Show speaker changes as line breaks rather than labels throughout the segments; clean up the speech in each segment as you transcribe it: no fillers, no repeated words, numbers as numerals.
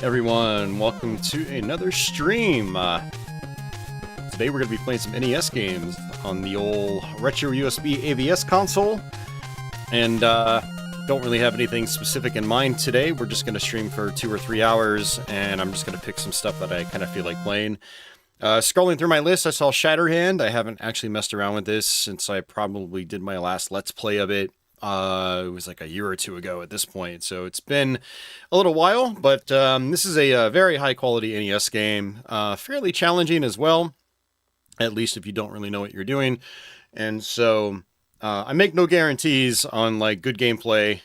Everyone, welcome to another stream. Today we're going to be playing some NES games on the old RetroUSB AVS console, and don't really have anything specific in mind today. We're just going to stream for 2 or 3 hours, and I'm just going to pick some stuff that I kind of feel like playing. Scrolling through my list, I saw Shatterhand. I haven't actually messed around with this since I probably did my last Let's Play of it. It was like a year or two ago at this point, so it's been a little while, but this is a very high quality NES game, fairly challenging as well, at least if you don't really know what you're doing. And so I make no guarantees on like good gameplay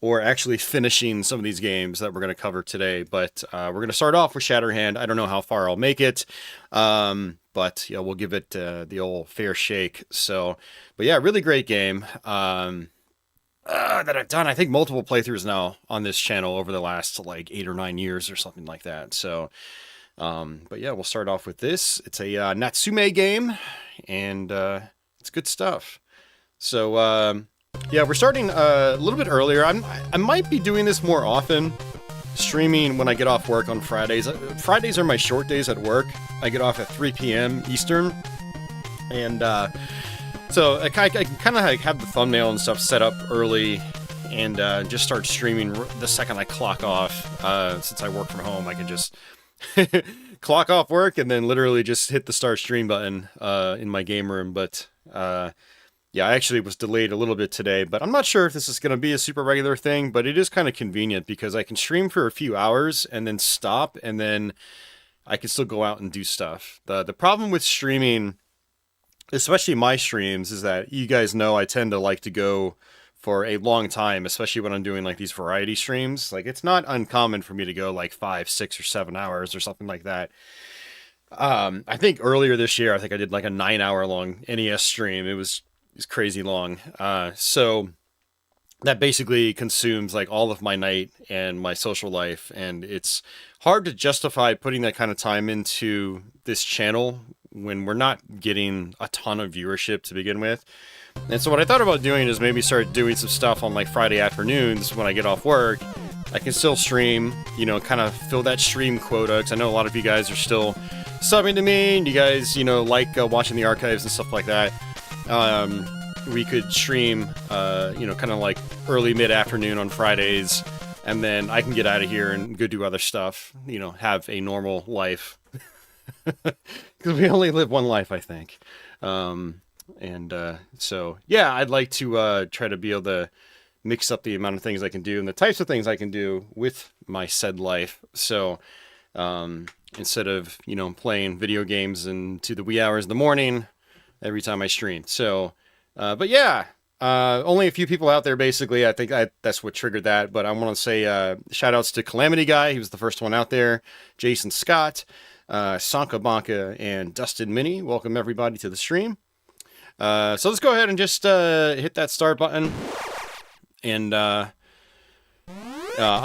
or actually finishing some of these games that we're going to cover today, but we're going to start off with Shatterhand. I don't know how far I'll make it, but yeah, we'll give it the old fair shake. So, but yeah, really great game that I've done, I think, multiple playthroughs now on this channel over the last like 8 or 9 years or something like that. So, but yeah, we'll start off with this. It's a Natsume game, and it's good stuff. So, yeah, we're starting a little bit earlier. I might be doing this more often, streaming when I get off work on Fridays. Fridays are my short days at work. I get off at 3 p.m. Eastern, and so I can kind of have the thumbnail and stuff set up early, and just start streaming the second I clock off. Since I work from home, I can just clock off work and then literally just hit the start stream button in my game room. But yeah, I actually was delayed a little bit today, but I'm not sure if this is going to be a super regular thing, but it is kind of convenient because I can stream for a few hours and then stop, and then I can still go out and do stuff. The problem with streaming, especially my streams, is that you guys know I tend to like to go for a long time, especially when I'm doing like these variety streams. Like, it's not uncommon for me to go like 5, 6, or 7 hours or something like that. I think earlier this year, I think I did like a 9-hour long NES stream. It's crazy long. So that basically consumes like all of my night and my social life, and it's hard to justify putting that kind of time into this channel when we're not getting a ton of viewership to begin with. And so what I thought about doing is maybe start doing some stuff on like Friday afternoons when I get off work. I can still stream, you know, kind of fill that stream quota, because I know a lot of you guys are still subbing to me, and you guys, you know, like watching the archives and stuff like that. We could stream, you know, kind of like early mid-afternoon on Fridays, and then I can get out of here and go do other stuff, you know, have a normal life. Because we only live one life, I think. So, yeah, I'd like to try to be able to mix up the amount of things I can do and the types of things I can do with my said life. So, instead of, you know, playing video games into the wee hours of the morning every time I stream. So, but yeah, only a few people out there, basically. I think that's what triggered that. But I want to say shout outs to Calamity Guy. He was the first one out there. Jason Scott, Sanka Banka, and Dustin Mini. Welcome everybody to the stream. So let's go ahead and just hit that start button. And I'm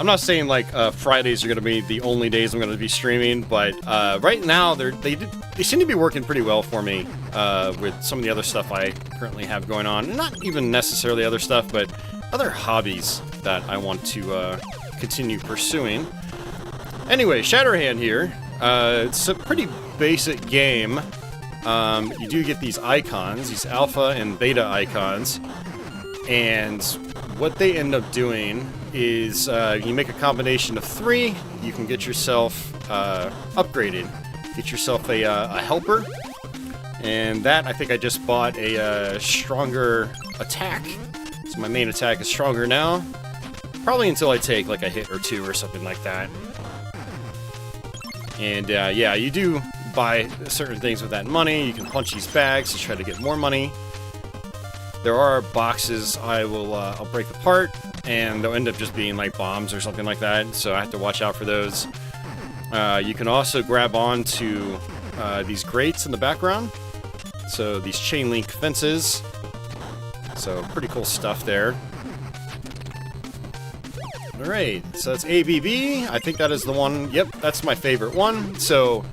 not saying like Fridays are going to be the only days I'm going to be streaming, but right now they seem to be working pretty well for me with some of the other stuff I currently have going on. Not even necessarily other stuff, but other hobbies that I want to continue pursuing. Anyway, Shatterhand here. It's a pretty basic game. You do get these icons, these alpha and beta icons, and what they end up doing is you make a combination of 3. You can get yourself upgraded, get yourself a helper, and that, I think I just bought a stronger attack. So my main attack is stronger now, probably until I take like a hit or 2 or something like that. And yeah, you do buy certain things with that money. You can punch these bags to try to get more money. There are boxes I'll break apart, and they'll end up just being like bombs or something like that, so I have to watch out for those. You can also grab on to these grates in the background, so these chain link fences. So pretty cool stuff there. Alright, so that's ABB. I think that is the one. Yep, that's my favorite one. So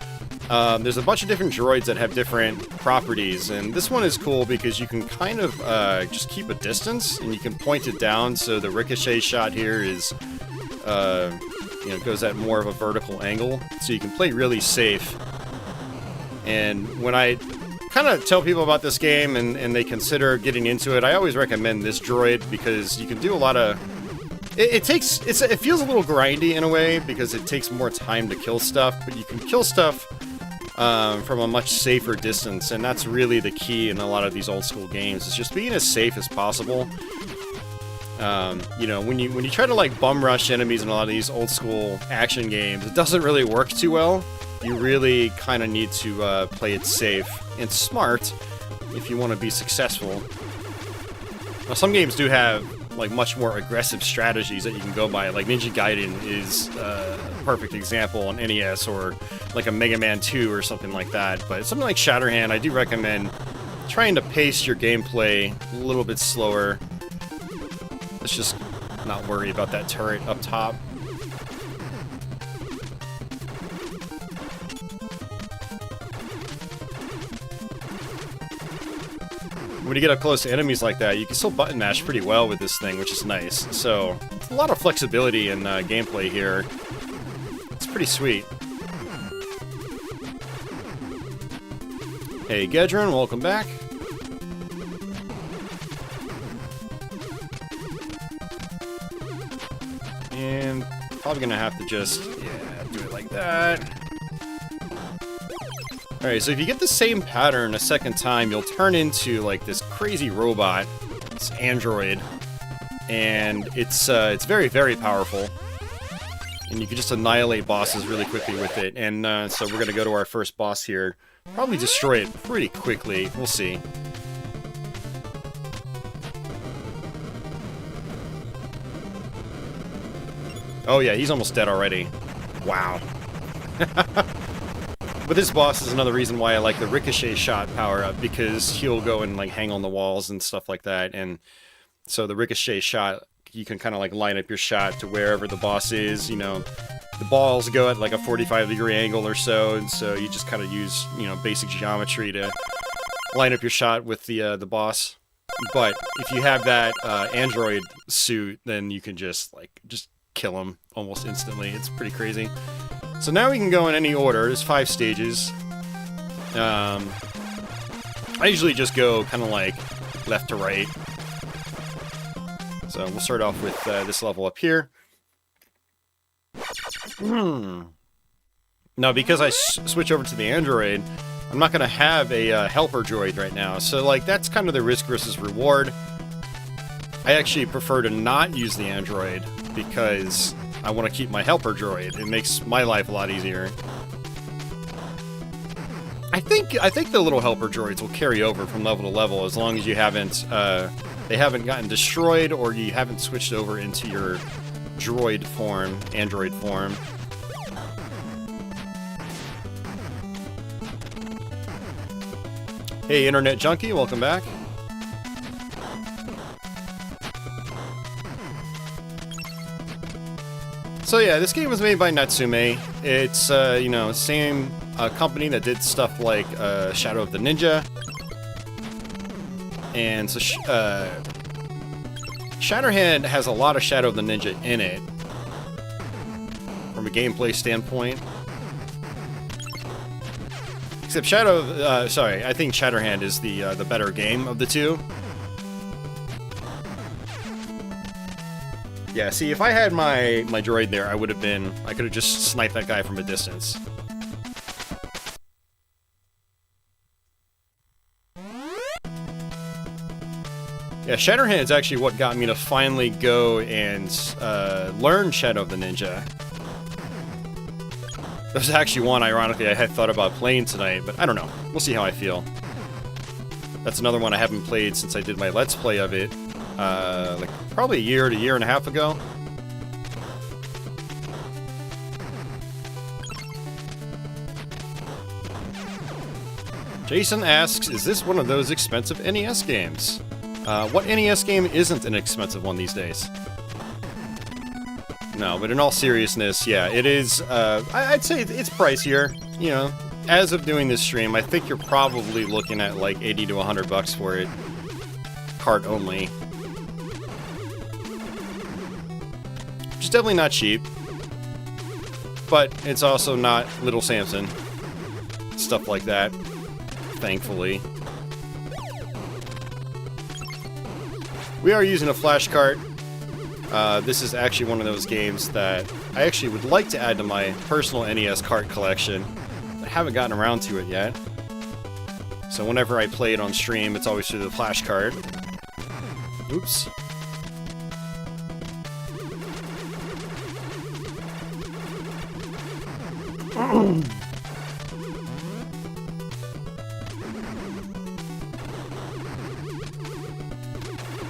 there's a bunch of different droids that have different properties, and this one is cool because you can kind of just keep a distance, and you can point it down, so the ricochet shot here is you know, goes at more of a vertical angle, so you can play really safe. And when I kind of tell people about this game and they consider getting into it, I always recommend this droid because you can do a lot of... It feels a little grindy in a way because it takes more time to kill stuff, but you can kill stuff from a much safer distance, and that's really the key in a lot of these old school games. It's just being as safe as possible. You know, when you try to like bum rush enemies in a lot of these old school action games, it doesn't really work too well. You really kind of need to play it safe and smart if you want to be successful. Now, some games do have like much more aggressive strategies that you can go by. Like Ninja Gaiden is a perfect example on NES, or like a Mega Man 2 or something like that. But something like Shatterhand, I do recommend trying to pace your gameplay a little bit slower. Let's just not worry about that turret up top. When you get up close to enemies like that, you can still button mash pretty well with this thing, which is nice. So, a lot of flexibility in gameplay here. It's pretty sweet. Hey, Gedron, welcome back. And probably gonna have to just, yeah, do it like that. Alright, so if you get the same pattern a second time, you'll turn into, like, this crazy robot, this android, and it's very, very powerful. And you can just annihilate bosses really quickly with it, and so we're gonna go to our first boss here. Probably destroy it pretty quickly, we'll see. Oh yeah, he's almost dead already. Wow. But this boss is another reason why I like the ricochet shot power-up, because he'll go and like hang on the walls and stuff like that, and so the ricochet shot, you can kind of like line up your shot to wherever the boss is, you know. The balls go at like a 45-degree angle or so, and so you just kind of use, you know, basic geometry to line up your shot with the boss. But if you have that android suit, then you can just kill him almost instantly. It's pretty crazy. So now we can go in any order. There's 5 stages. I usually just go kind of like left to right. So we'll start off with this level up here. Now, because I switch over to the android, I'm not going to have a helper droid right now. So, like, that's kind of the risk versus reward. I actually prefer to not use the android because I want to keep my helper droid. It makes my life a lot easier. I think the little helper droids will carry over from level to level as long as you haven't they haven't gotten destroyed or you haven't switched over into your droid form, android form. Hey, Internet Junkie, welcome back. So yeah, this game was made by Natsume. It's, you know, same company that did stuff like Shadow of the Ninja. And so Shatterhand has a lot of Shadow of the Ninja in it, from a gameplay standpoint. Except sorry, I think Shatterhand is the better game of the two. Yeah, see, if I had my droid there, I could have just sniped that guy from a distance. Yeah, Shatterhand is actually what got me to finally go and learn Shadow of the Ninja. There's actually one, ironically, I had thought about playing tonight, but I don't know. We'll see how I feel. That's another one I haven't played since I did my Let's Play of it, like probably a year to year and a half ago. Jason asks, is this one of those expensive NES games? What NES game isn't an expensive one these days? No, but in all seriousness, yeah, it is, I'd say it's pricier, you know. As of doing this stream, I think you're probably looking at like 80 to 100 bucks for it. Cart only. Which is definitely not cheap. but it's also not Little Samson. Stuff like that, thankfully. We are using a flash cart. This is actually one of those games that I actually would like to add to my personal NES cart collection. I haven't gotten around to it yet. So whenever I play it on stream, it's always through the flash cart. Oops.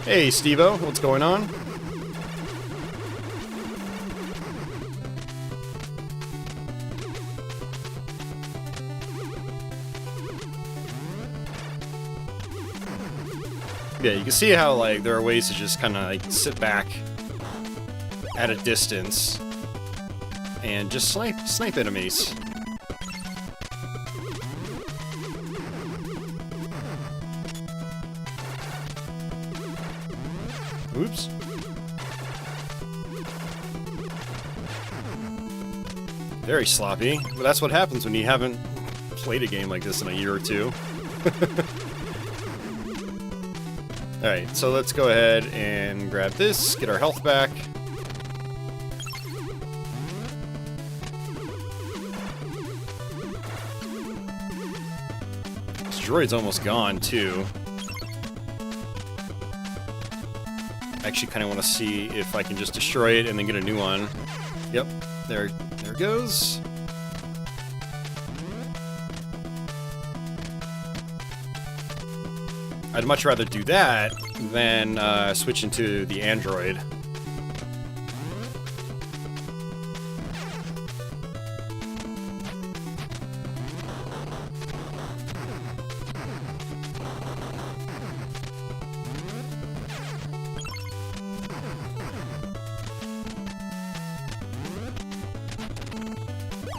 Hey, Steve-O, what's going on? Yeah, you can see how, like, there are ways to just kind of, like, sit back at a distance and just snipe enemies. Oops. Very sloppy, but that's what happens when you haven't played a game like this in a year or two. Alright, so let's go ahead and grab this, get our health back. This droid's almost gone, too. I actually kind of want to see if I can just destroy it and then get a new one. Yep, there it goes. I'd much rather do that than switch into the android.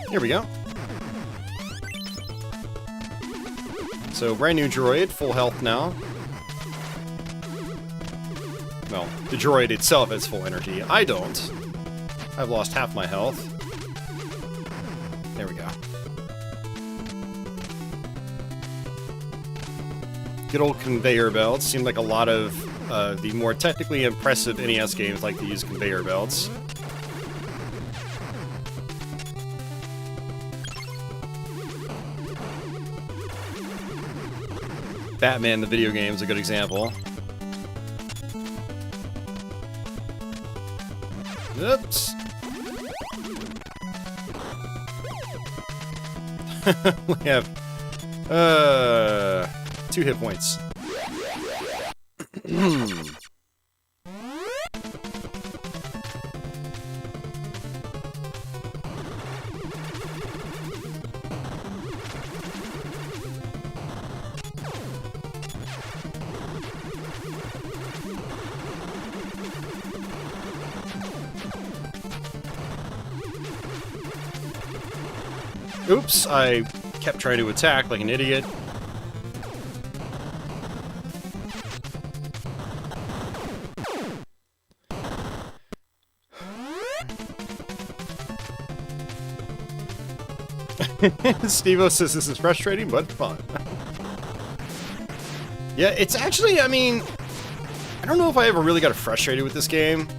Here we go. So, brand new droid, full health now. Well, the droid itself has full energy. I don't. I've lost half my health. There we go. Good old conveyor belts. Seemed like a lot of the more technically impressive NES games like to use conveyor belts. Batman, the video game, is a good example. Oops. We have 2 hit points. Oops, I kept trying to attack like an idiot. Steve-O says this is frustrating, but fun. Yeah, it's actually, I mean, I don't know if I ever really got frustrated with this game.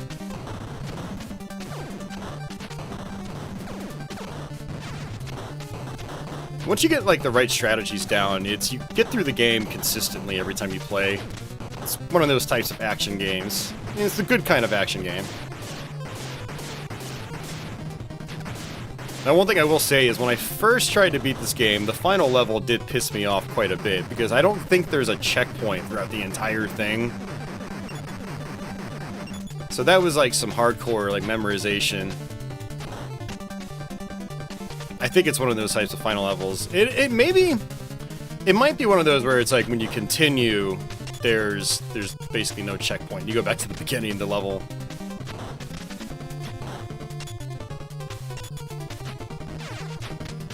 Once you get, like, the right strategies down, you get through the game consistently every time you play. It's one of those types of action games. And it's the good kind of action game. Now, one thing I will say is when I first tried to beat this game, the final level did piss me off quite a bit, because I don't think there's a checkpoint throughout the entire thing. So that was, like, some hardcore, like, memorization. I think it's one of those types of final levels. It might be one of those where it's like when you continue, there's basically no checkpoint. You go back to the beginning of the level.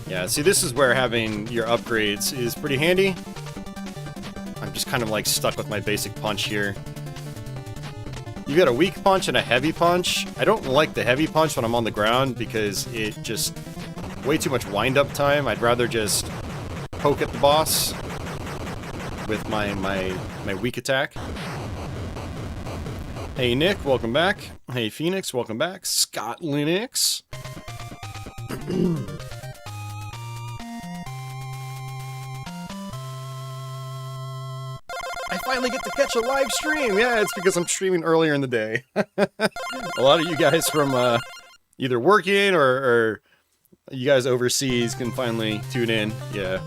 Yeah, see, this is where having your upgrades is pretty handy. I'm just kind of like stuck with my basic punch here. You got a weak punch and a heavy punch. I don't like the heavy punch when I'm on the ground because it just way too much wind-up time. I'd rather just poke at the boss with my weak attack. Hey Nick, welcome back. Hey Phoenix, welcome back. Scott Linux. I finally get to catch a live stream! Yeah, it's because I'm streaming earlier in the day. A lot of you guys from either working or you guys overseas can finally tune in. Yeah.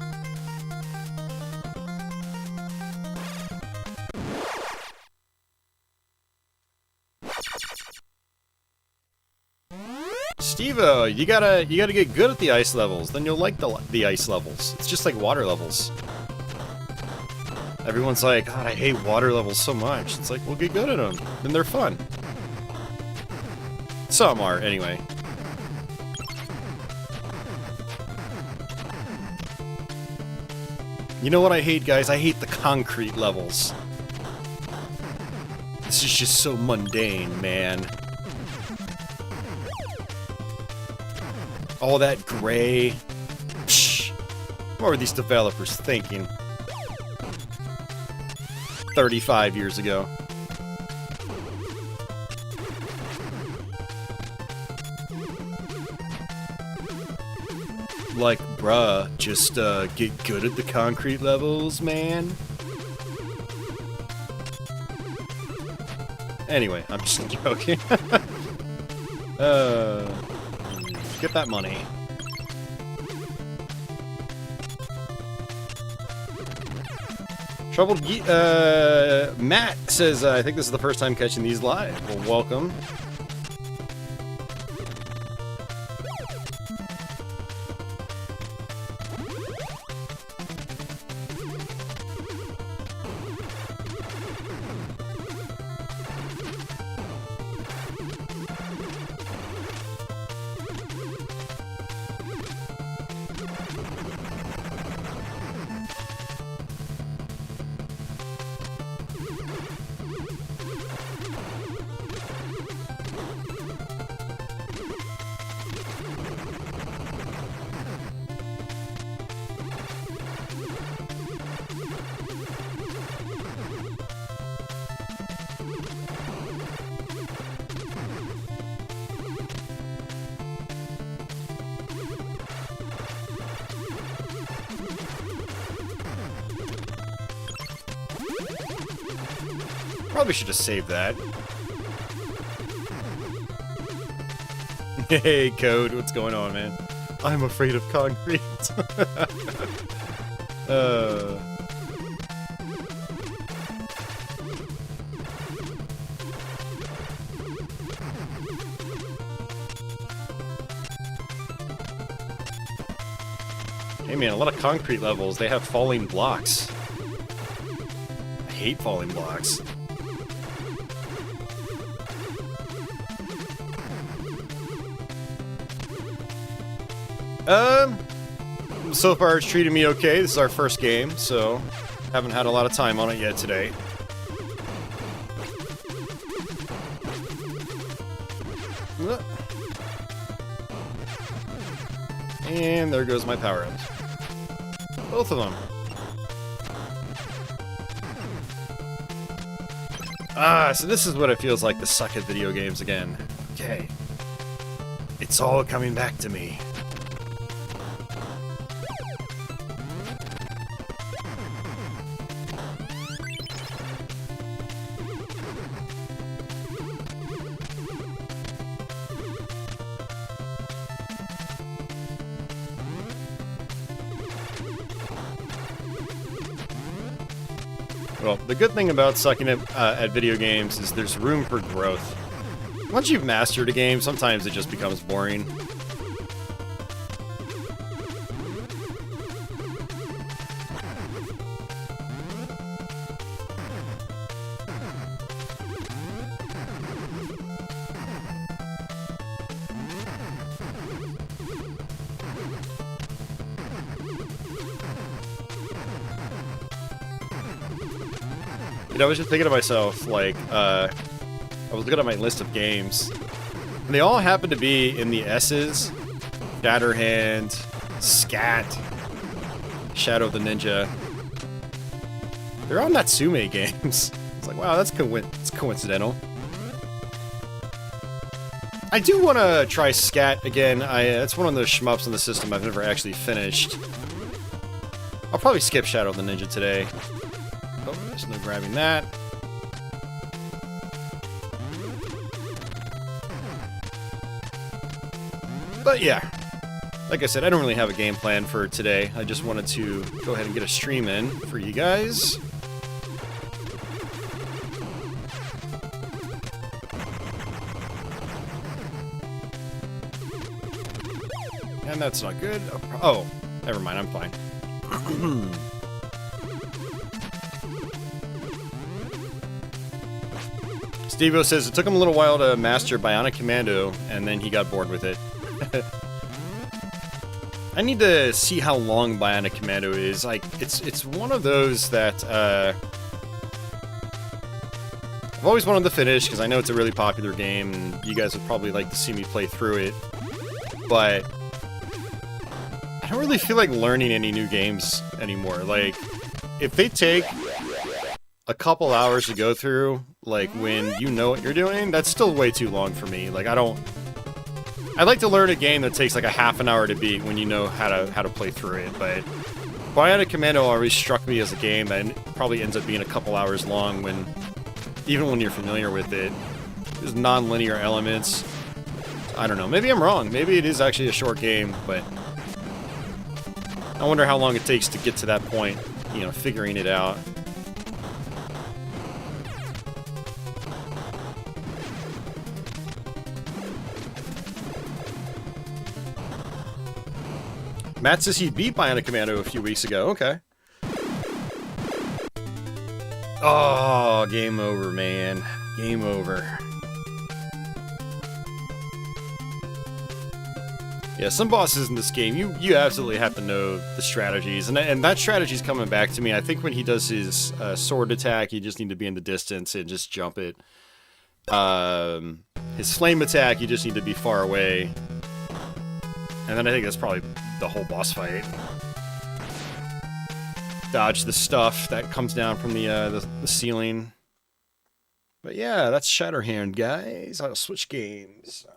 Steve-O, you gotta get good at the ice levels, then you'll like the ice levels. It's just like water levels. Everyone's like, God, I hate water levels so much. It's like, well, get good at them. Then they're fun. Some are, anyway. You know what I hate, guys? I hate the concrete levels. This is just so mundane, man. All that gray. Psh, what were these developers thinking? 35 years ago. Like, bruh, just get good at the concrete levels, man. Anyway, I'm just joking. Get that money. Troubled Matt says, I think this is the first time catching these live. Well, welcome. Probably should have saved that. Hey, Code, what's going on, man? I'm afraid of concrete. Hey, man, a lot of concrete levels, they have falling blocks. I hate falling blocks. So far it's treated me okay. This is our first game, so haven't had a lot of time on it yet today. And there goes my power-ups. Both of them. Ah, so this is what it feels like to suck at video games again. Okay. It's all coming back to me. Well, the good thing about sucking at video games is there's room for growth. Once you've mastered a game, sometimes it just becomes boring. You know, I was just thinking to myself, like, I was looking at my list of games, and they all happen to be in the S's. Shatterhand, S.C.A.T, Shadow of the Ninja. They're all Natsume games. It's like, wow, that's coincidental. I do want to try S.C.A.T again. It's one of those shmups on the system I've never actually finished. I'll probably skip Shadow of the Ninja today. Oh, there's no grabbing that. But yeah, like I said, I don't really have a game plan for today. I just wanted to go ahead and get a stream in for you guys. And that's not good. Oh, never mind, I'm fine. Steve-O says it took him a little while to master Bionic Commando, and then he got bored with it. I need to see how long Bionic Commando is. Like, it's one of those that I've always wanted to finish because I know it's a really popular game, and you guys would probably like to see me play through it. But I don't really feel like learning any new games anymore. Like, if they take a couple hours to go through, like when you know what you're doing, that's still way too long for me. Like, I'd like to learn a game that takes like a half an hour to beat when you know how to play through it. But Bionic Commando always struck me as a game that probably ends up being a couple hours long even when you're familiar with it. There's non-linear elements. I don't know. Maybe I'm wrong. Maybe it is actually a short game, but I wonder how long it takes to get to that point, you know, figuring it out. Matt says he beat Bionic Commando a few weeks ago. Okay. Oh, game over, man. Game over. Yeah, some bosses in this game, you absolutely have to know the strategies. And that strategy's coming back to me. I think when he does his sword attack, you just need to be in the distance and just jump it. His flame attack, you just need to be far away. And then I think that's probably the whole boss fight. Dodge the stuff that comes down from the ceiling. But yeah, that's Shatterhand, guys. I'll switch games.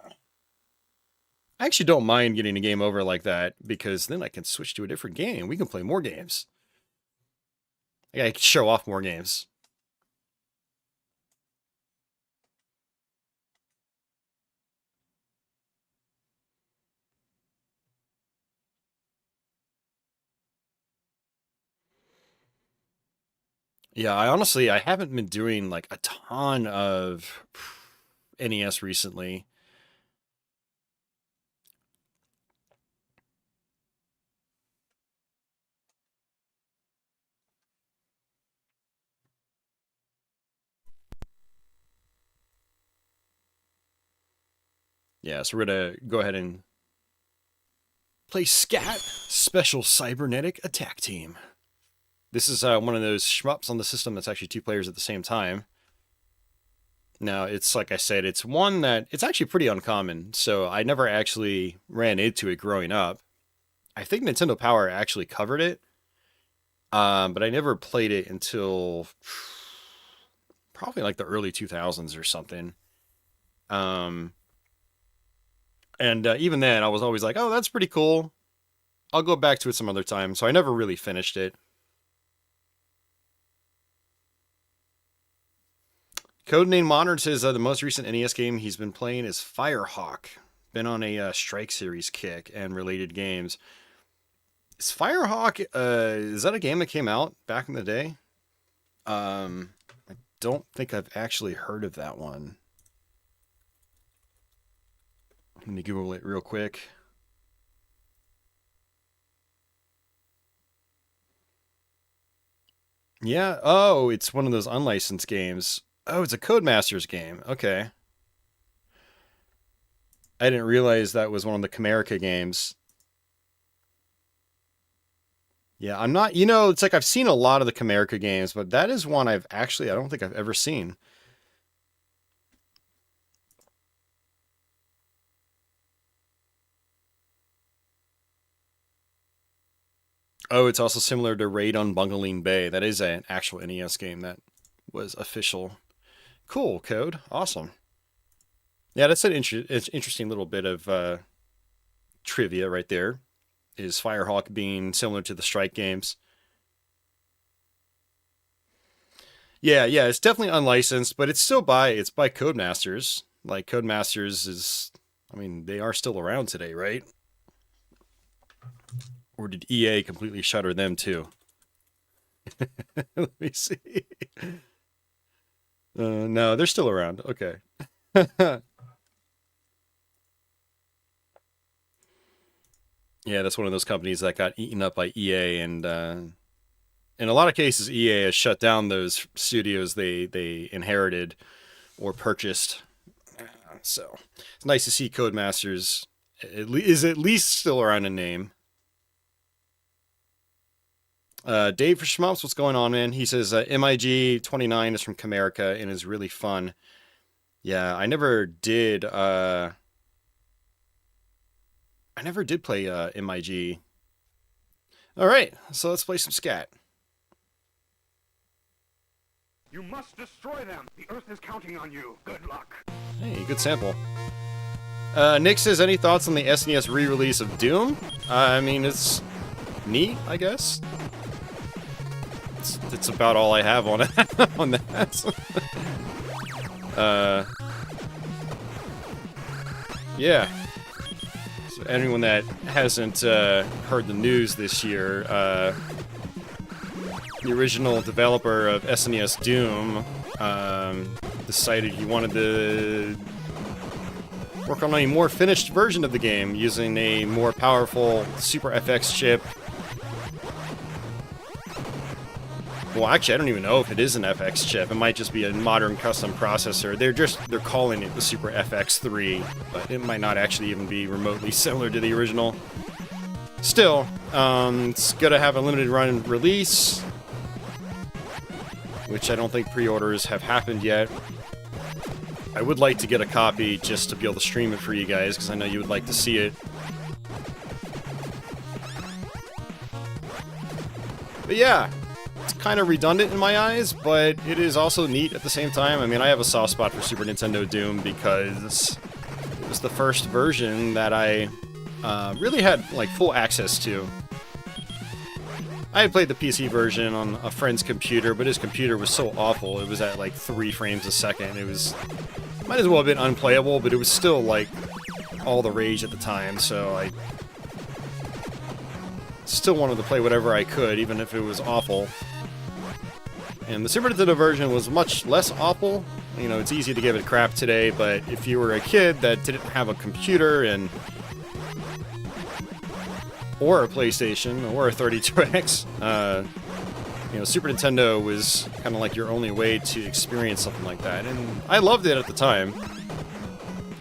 I actually don't mind getting a game over like that, because then I can switch to a different game. We can play more games. I can show off more games. Yeah, I haven't been doing like a ton of NES recently. Yeah, so we're gonna go ahead and play S.C.A.T, Special Cybernetic Attack Team. This is one of those shmups on the system that's actually two players at the same time. Now, it's like I said, it's one that it's actually pretty uncommon, so I never actually ran into it growing up. I think Nintendo Power actually covered it, but I never played it until probably like the early 2000s or something. Even then, I was always like, oh, that's pretty cool. I'll go back to it some other time, so I never really finished it. Codename Modern says the most recent NES game he's been playing is Firehawk. Been on a Strike Series kick and related games. Is Firehawk, is that a game that came out back in the day? I don't think I've actually heard of that one. Let me Google it real quick. Yeah, oh, it's one of those unlicensed games. Oh, it's a Codemasters game. Okay. I didn't realize that was one of the Camerica games. Yeah, I'm not, it's like I've seen a lot of the Camerica games, but that is one I don't think I've ever seen. Oh, it's also similar to Raid on Bungaleen Bay. That is an actual NES game that was official. Cool, Code. Awesome. Yeah, that's an interesting little bit of trivia right there. Is Firehawk being similar to the Strike games? Yeah, it's definitely unlicensed, but it's by Codemasters. Like, Codemasters is, I mean, they are still around today, right? Or did EA completely shutter them too? Let me see. No, they're still around. Okay. Yeah, that's one of those companies that got eaten up by EA, and in a lot of cases, EA has shut down those studios they inherited or purchased. So it's nice to see Codemasters is at least still around in name. Dave for Schmumps, what's going on, man? He says MIG 29 is from Comerica and is really fun. Yeah, I never did play MIG. All right, so let's play some S.C.A.T.
You must destroy them. The Earth is counting on you. Good luck.
Hey, good sample. Nick says, any thoughts on the SNES re-release of Doom? I mean, it's neat, I guess. It's about all I have on it on that. Yeah. So anyone that hasn't heard the news this year, the original developer of SNES Doom decided he wanted to work on a more finished version of the game using a more powerful Super FX chip. Well, actually, I don't even know if it is an FX chip. It might just be a modern custom processor. They're calling it the Super FX3, but it might not actually even be remotely similar to the original. Still, it's gonna have a limited run release, which I don't think pre-orders have happened yet. I would like to get a copy just to be able to stream it for you guys, because I know you would like to see it. But yeah. Kind of redundant in my eyes, but it is also neat at the same time. I mean, I have a soft spot for Super Nintendo Doom because it was the first version that I really had like full access to. I had played the PC version on a friend's computer, but his computer was so awful. It was at like 3 frames a second. It was might as well have been unplayable, but it was still like all the rage at the time, so I still wanted to play whatever I could, even if it was awful. And the Super Nintendo version was much less awful. You know, it's easy to give it crap today, but if you were a kid that didn't have a computer or a PlayStation or a 32X, you know, Super Nintendo was kind of like your only way to experience something like that. And I loved it at the time.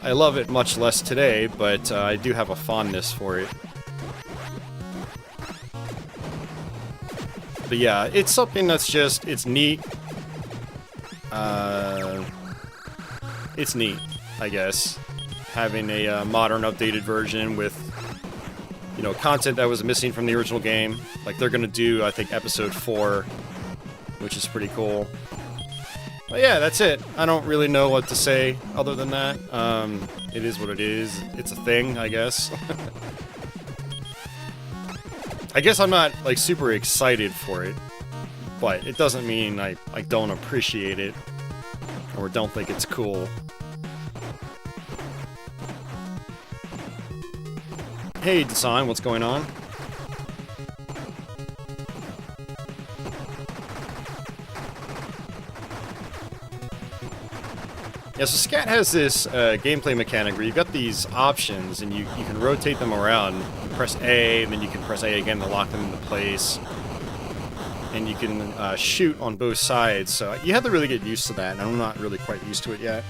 I love it much less today, but I do have a fondness for it. But yeah, it's something that's just, it's neat. It's neat, I guess. Having a modern, updated version with, you know, content that was missing from the original game. Like, they're gonna do, I think, episode 4, which is pretty cool. But yeah, that's it. I don't really know what to say other than that. It is what it is. It's a thing, I guess. I guess I'm not, like, super excited for it, but it doesn't mean I don't appreciate it or don't think it's cool. Hey, Desan, what's going on? Yeah, so S.C.A.T has this gameplay mechanic where you've got these options, and you can rotate them around. You press A, and then you can press A again to lock them into place. And you can shoot on both sides, so you have to really get used to that, and I'm not really quite used to it yet.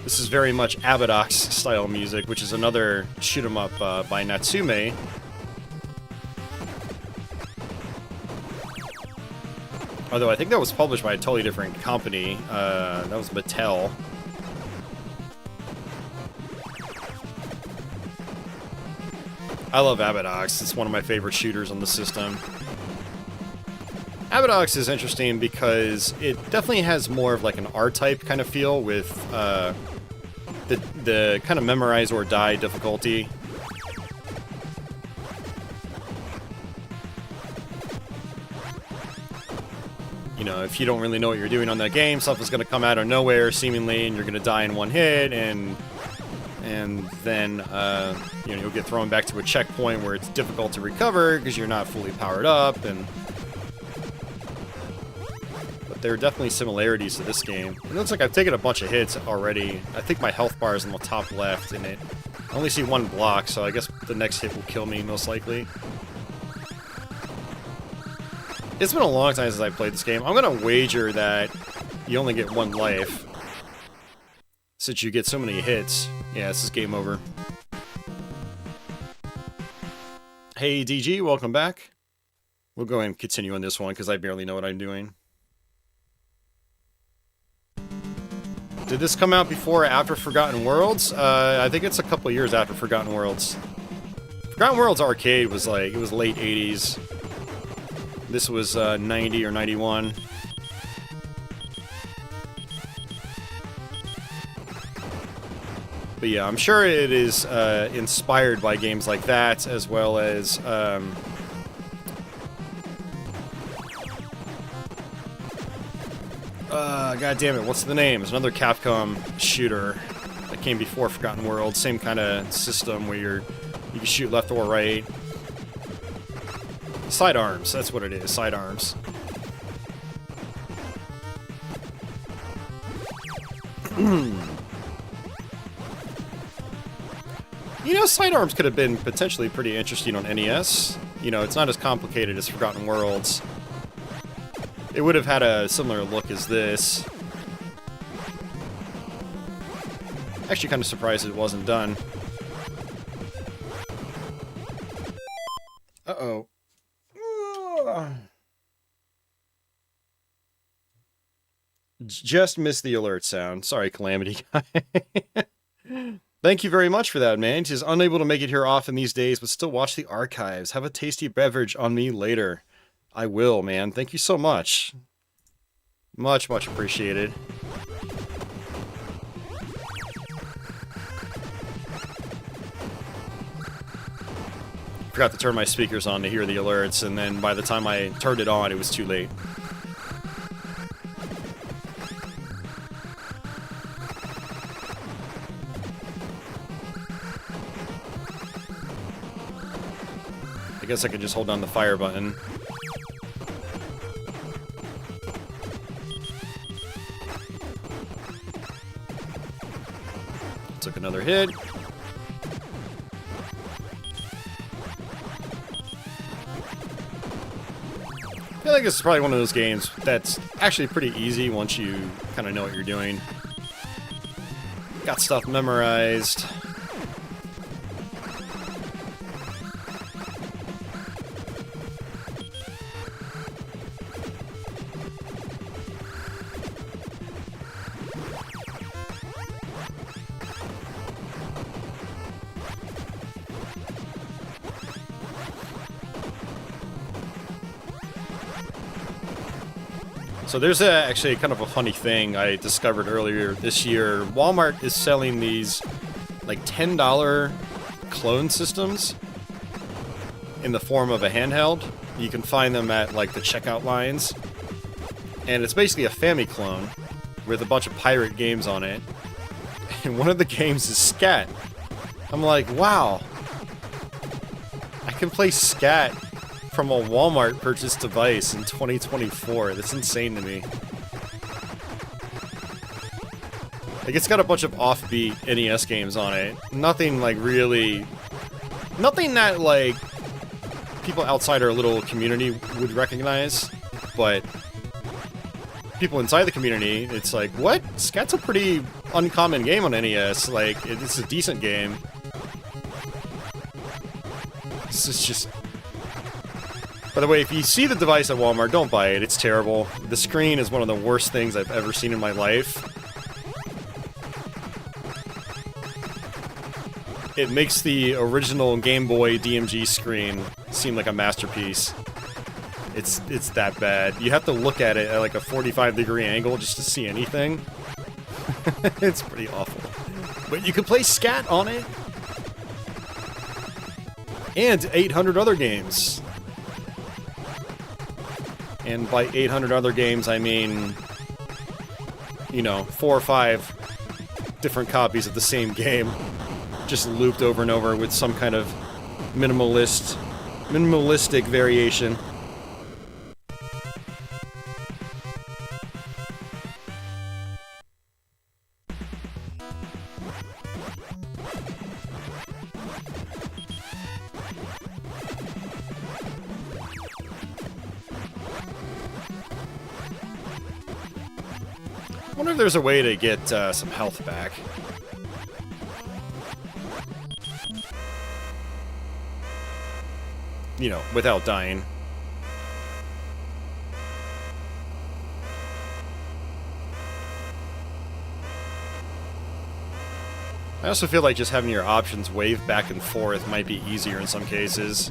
This is very much Abadox style music, which is another shoot 'em up by Natsume. Although I think that was published by a totally different company. That was Mattel. I love Abadox. It's one of my favorite shooters on the system. Abadox is interesting because it definitely has more of like an R-type kind of feel with the kind of memorize or die difficulty. You know, if you don't really know what you're doing on that game, stuff is going to come out of nowhere, seemingly, and you're going to die in one hit, and then, you know, you'll get thrown back to a checkpoint where it's difficult to recover because you're not fully powered up, but there are definitely similarities to this game. It looks like I've taken a bunch of hits already. I think my health bar is on the top left, and I only see one block, so I guess the next hit will kill me, most likely. It's been a long time since I played this game. I'm gonna wager that you only get one life, since you get so many hits. Yeah, this is game over. Hey DG, welcome back. We'll go ahead and continue on this one, because I barely know what I'm doing. Did this come out before or after Forgotten Worlds? I think it's a couple years after Forgotten Worlds. Forgotten Worlds Arcade was like, it was late 80s. This was 90 or 91. But yeah, I'm sure it is inspired by games like that, as well as God damn it, what's the name? It's another Capcom shooter that came before Forgotten Worlds. Same kind of system where you can shoot left or right. Sidearms, that's what it is, sidearms. You know, sidearms could have been potentially pretty interesting on NES. You know, it's not as complicated as Forgotten Worlds. It would have had a similar look as this. Actually, kind of surprised it wasn't done. Uh-oh. Just missed the alert sound. Sorry, Calamity Guy. Thank you very much for that, man. He's unable to make it here often these days, but still watch the archives. Have a tasty beverage on me later. I will, man. Thank you so much. Much, much appreciated. Forgot to turn my speakers on to hear the alerts, and then by the time I turned it on, it was too late. I guess I could just hold down the fire button. Took another hit. I feel like this is probably one of those games that's actually pretty easy once you kind of know what you're doing. Got stuff memorized. So there's actually kind of a funny thing I discovered earlier this year. Walmart is selling these like $10 clone systems in the form of a handheld. You can find them at like the checkout lines. And it's basically a Famiclone with a bunch of pirate games on it. And one of the games is S.C.A.T. I'm like, wow. I can play S.C.A.T. from a Walmart purchased device in 2024. That's insane to me. Like, it's got a bunch of offbeat NES games on it. Nothing, like, really... Nothing that, like, people outside our little community would recognize, but people inside the community, it's like, what? S.C.A.T's a pretty uncommon game on NES. Like, it's a decent game. This is just... By the way, if you see the device at Walmart, don't buy it. It's terrible. The screen is one of the worst things I've ever seen in my life. It makes the original Game Boy DMG screen seem like a masterpiece. It's that bad. You have to look at it at like a 45-degree angle just to see anything. It's pretty awful. But you can play S.C.A.T on it. And 800 other games. And by 800 other games, I mean, you know, 4 or 5 different copies of the same game, just looped over and over with some kind of minimalistic variation. I wonder if there's a way to get some health back. You know, without dying. I also feel like just having your options wave back and forth might be easier in some cases.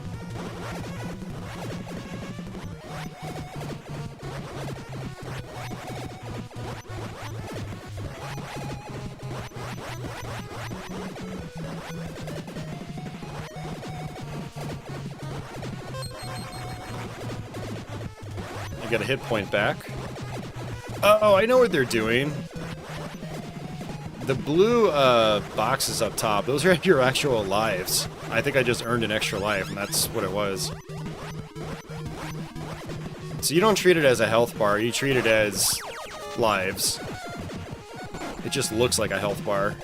I get a hit point back. Oh, I know what they're doing. The blue boxes up top, those are your actual lives. I think I just earned an extra life, and that's what it was. So you don't treat it as a health bar, you treat it as lives. It just looks like a health bar.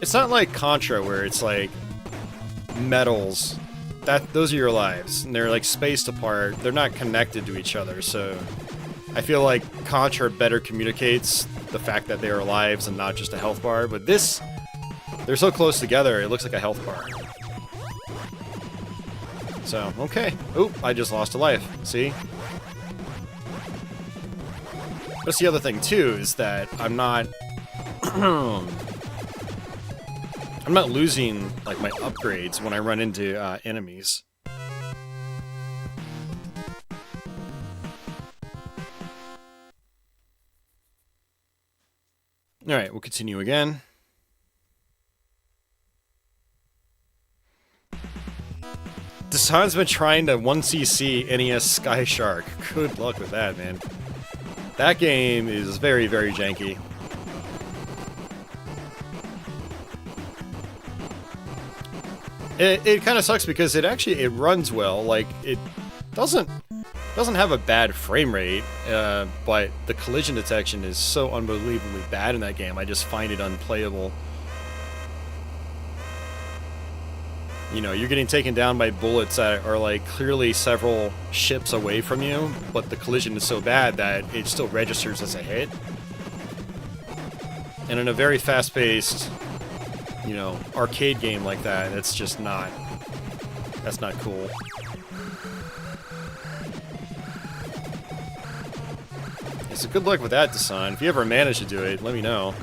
It's not like Contra, where it's like medals. Those are your lives, and they're like spaced apart. They're not connected to each other, so I feel like Contra better communicates the fact that they are lives and not just a health bar. But this, they're so close together, it looks like a health bar. So, okay. Oop, I just lost a life. See? That's the other thing too, is that I'm not I'm not losing, like, my upgrades when I run into enemies. Alright, we'll continue again. Dasan's been trying to 1cc NES Sky Shark. Good luck with that, man. That game is very, very janky. It kind of sucks because it runs well. Like, it doesn't have a bad frame rate, but the collision detection is so unbelievably bad in that game. I just find it unplayable. You know, you're getting taken down by bullets that are like clearly several ships away from you, but the collision is so bad that it still registers as a hit. And in a very fast-paced, you know, arcade game like that, that's just not... that's not cool. So good luck with that, Dasan. If you ever manage to do it, let me know.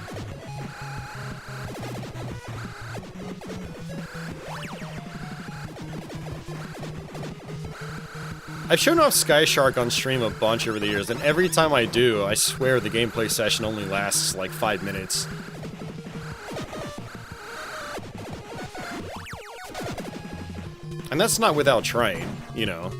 I've shown off Sky Shark on stream a bunch over the years, and every time I do, I swear the gameplay session only lasts like 5 minutes. And that's not without trying, you know.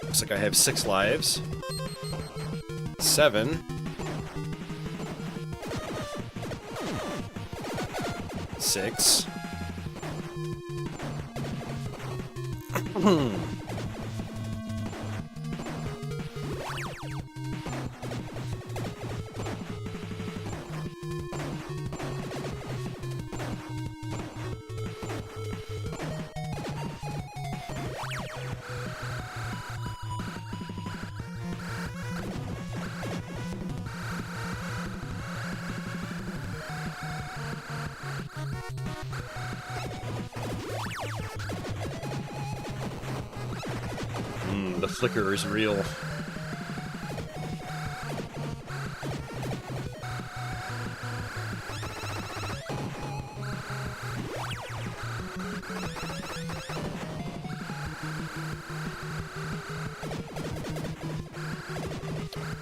Looks like I have 6 lives. 7. 6. The flicker is real.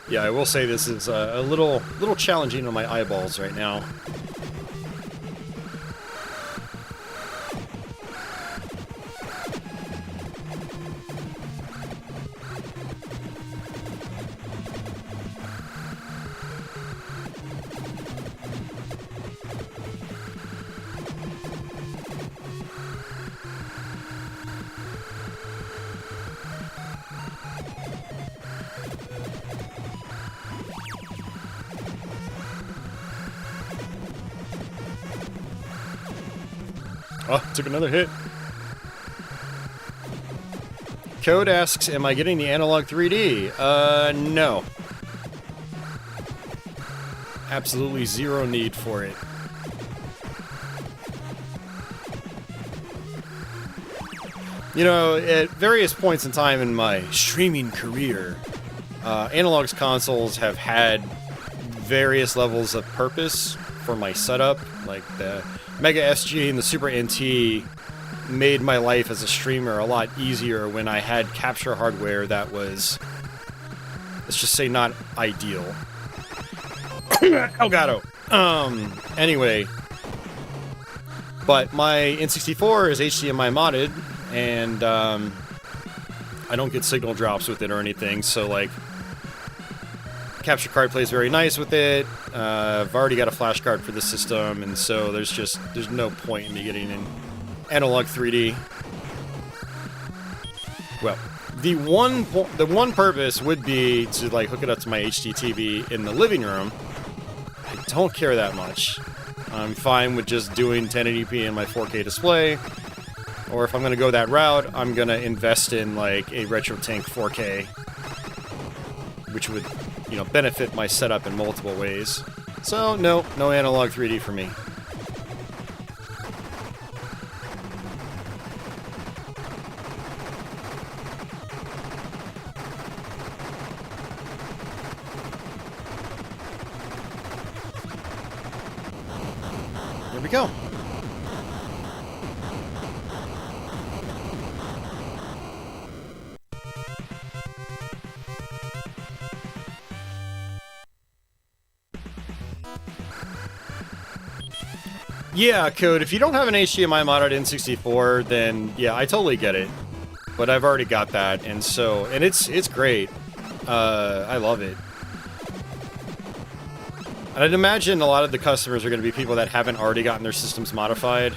Yeah, I will say this is a little challenging on my eyeballs right now. Oh, took another hit. Code asks, am I getting the analog 3D? No. Absolutely zero need for it. You know, at various points in time in my streaming career, analog's consoles have had various levels of purpose for my setup. Like the Mega SG and the Super NT made my life as a streamer a lot easier when I had capture hardware that was, let's just say, not ideal. Elgato! Anyway. But my N64 is HDMI modded, and I don't get signal drops with it or anything, so like capture card plays very nice with it. I've already got a flash card for the system, and so there's no point in me getting an analog 3D. Well, the one purpose would be to like hook it up to my HD TV in the living room. I don't care that much. I'm fine with just doing 1080p in my 4K display. Or if I'm going to go that route, I'm going to invest in like a RetroTank 4K, which would, you know, benefit my setup in multiple ways. So no analog 3D for me. There we go. Yeah, Code, if you don't have an HDMI modded N64, then yeah, I totally get it. But I've already got that, and so, and it's great. I love it. And I'd imagine a lot of the customers are going to be people that haven't already gotten their systems modified.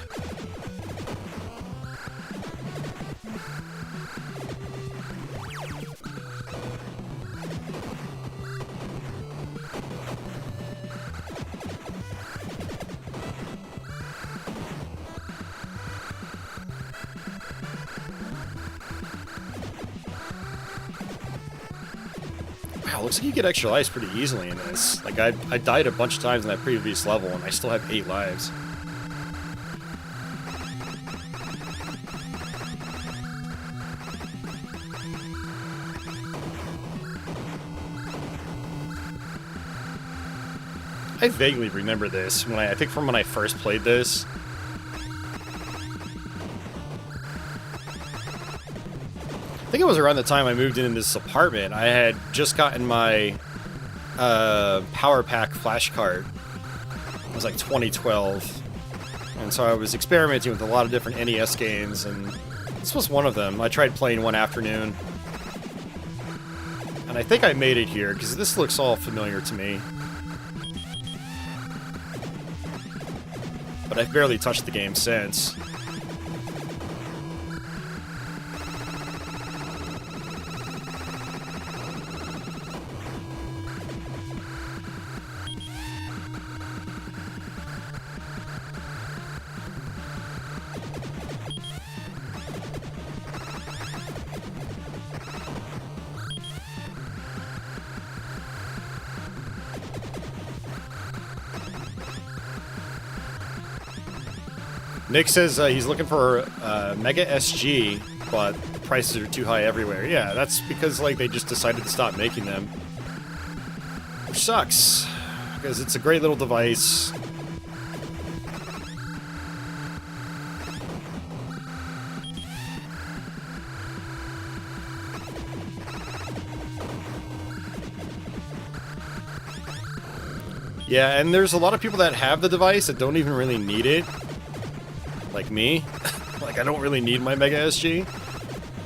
Wow, looks like you get extra lives pretty easily in this. Like, I died a bunch of times in that previous level, and I still have 8 lives. I vaguely remember this, I think from when I first played this. think it was around the time I moved in this apartment. I had just gotten my Power Pack flash card. It was like 2012. And so I was experimenting with a lot of different NES games, and this was one of them. I tried playing one afternoon. And I think I made it here, because this looks all familiar to me. But I've barely touched the game since. Nick says he's looking for Mega SG, but prices are too high everywhere. Yeah, that's because like they just decided to stop making them. Which sucks, because it's a great little device. Yeah, and there's a lot of people that have the device that don't even really need it. Like me. Like, I don't really need my Mega SG.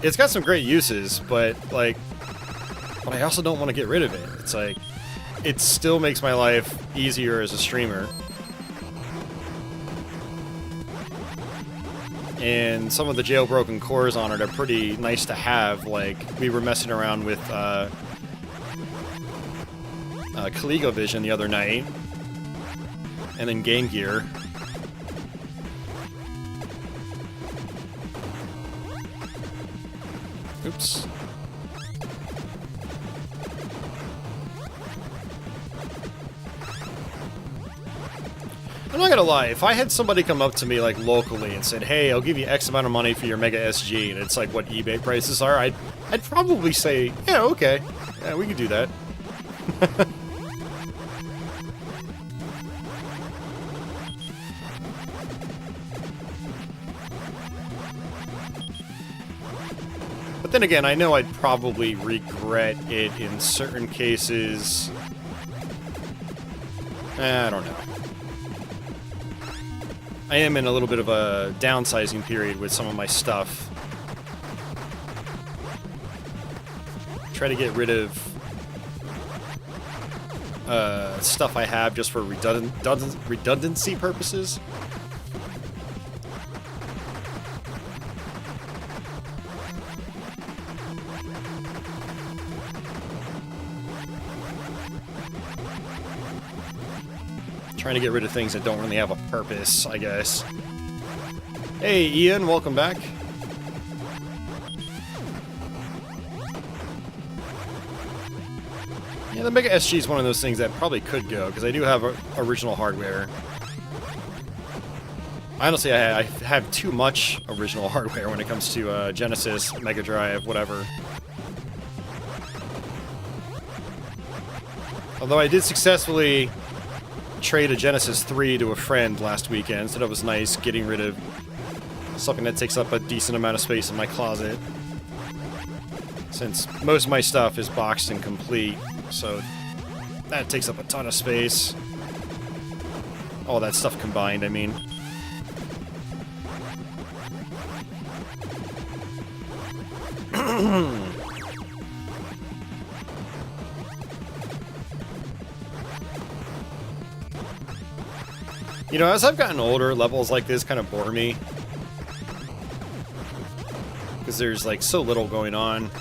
It's got some great uses, but I also don't want to get rid of it. It's like, it still makes my life easier as a streamer. And some of the jailbroken cores on it are pretty nice to have. Like, we were messing around with ColecoVision the other night, and then Game Gear. Oops. I'm not gonna lie, if I had somebody come up to me like locally and said, hey, I'll give you X amount of money for your Mega SG, and it's like what eBay prices are, I'd probably say, yeah, okay. Yeah, we can do that. But then again, I know I'd probably regret it in certain cases. I don't know. I am in a little bit of a downsizing period with some of my stuff. Try to get rid of stuff I have just for redundancy purposes. Trying to get rid of things that don't really have a purpose, I guess. Hey, Ian, welcome back. Yeah, the Mega SG is one of those things that probably could go, because I do have original hardware. Honestly, I have too much original hardware when it comes to Genesis, Mega Drive, whatever. Although I did successfully trade a Genesis 3 to a friend last weekend, so that was nice, getting rid of something that takes up a decent amount of space in my closet. Since most of my stuff is boxed and complete, so that takes up a ton of space. All that stuff combined, I mean. You know, as I've gotten older, levels like this kind of bore me. Because there's, like, so little going on.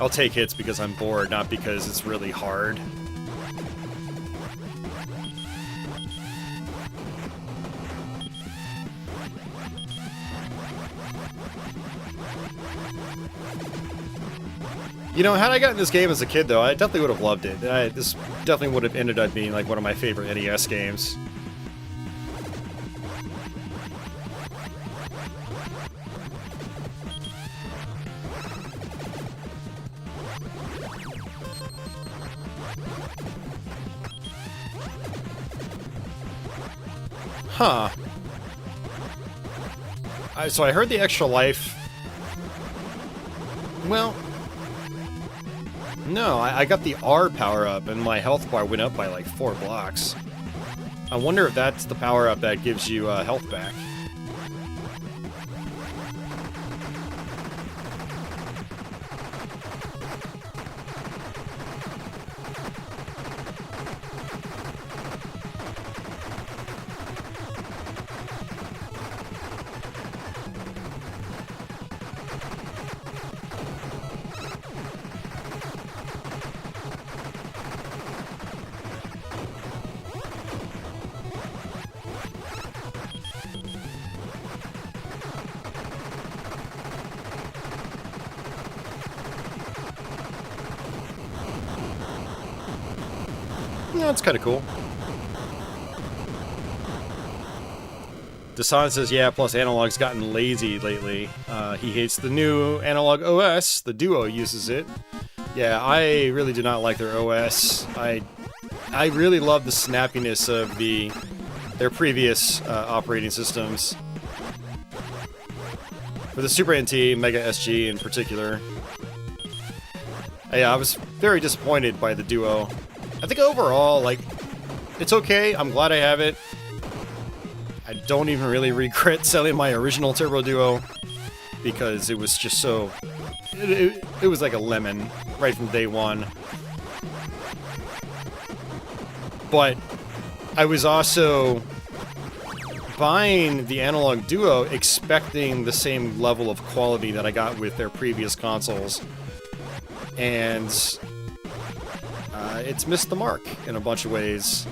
I'll take hits because I'm bored, not because it's really hard. You know, had I gotten this game as a kid, though, I definitely would have loved it. This definitely would have ended up being, like, one of my favorite NES games. Huh. So I heard the extra life... Well... No, I got the R power-up, and my health bar went up by like 4 blocks. I wonder if that's the power-up that gives you health back. Yeah, it's kind of cool. Dasan says, yeah, plus Analog's gotten lazy lately. He hates the new Analog OS. The Duo uses it. Yeah, I really do not like their OS. I really love the snappiness of their previous operating systems. For the Super NT, Mega SG in particular. Yeah, I was very disappointed by the Duo. I think overall, like, it's okay. I'm glad I have it. I don't even really regret selling my original Turbo Duo because it was just so... It was like a lemon right from day one. But I was also buying the Analog Duo expecting the same level of quality that I got with their previous consoles. And... it's missed the mark in a bunch of ways.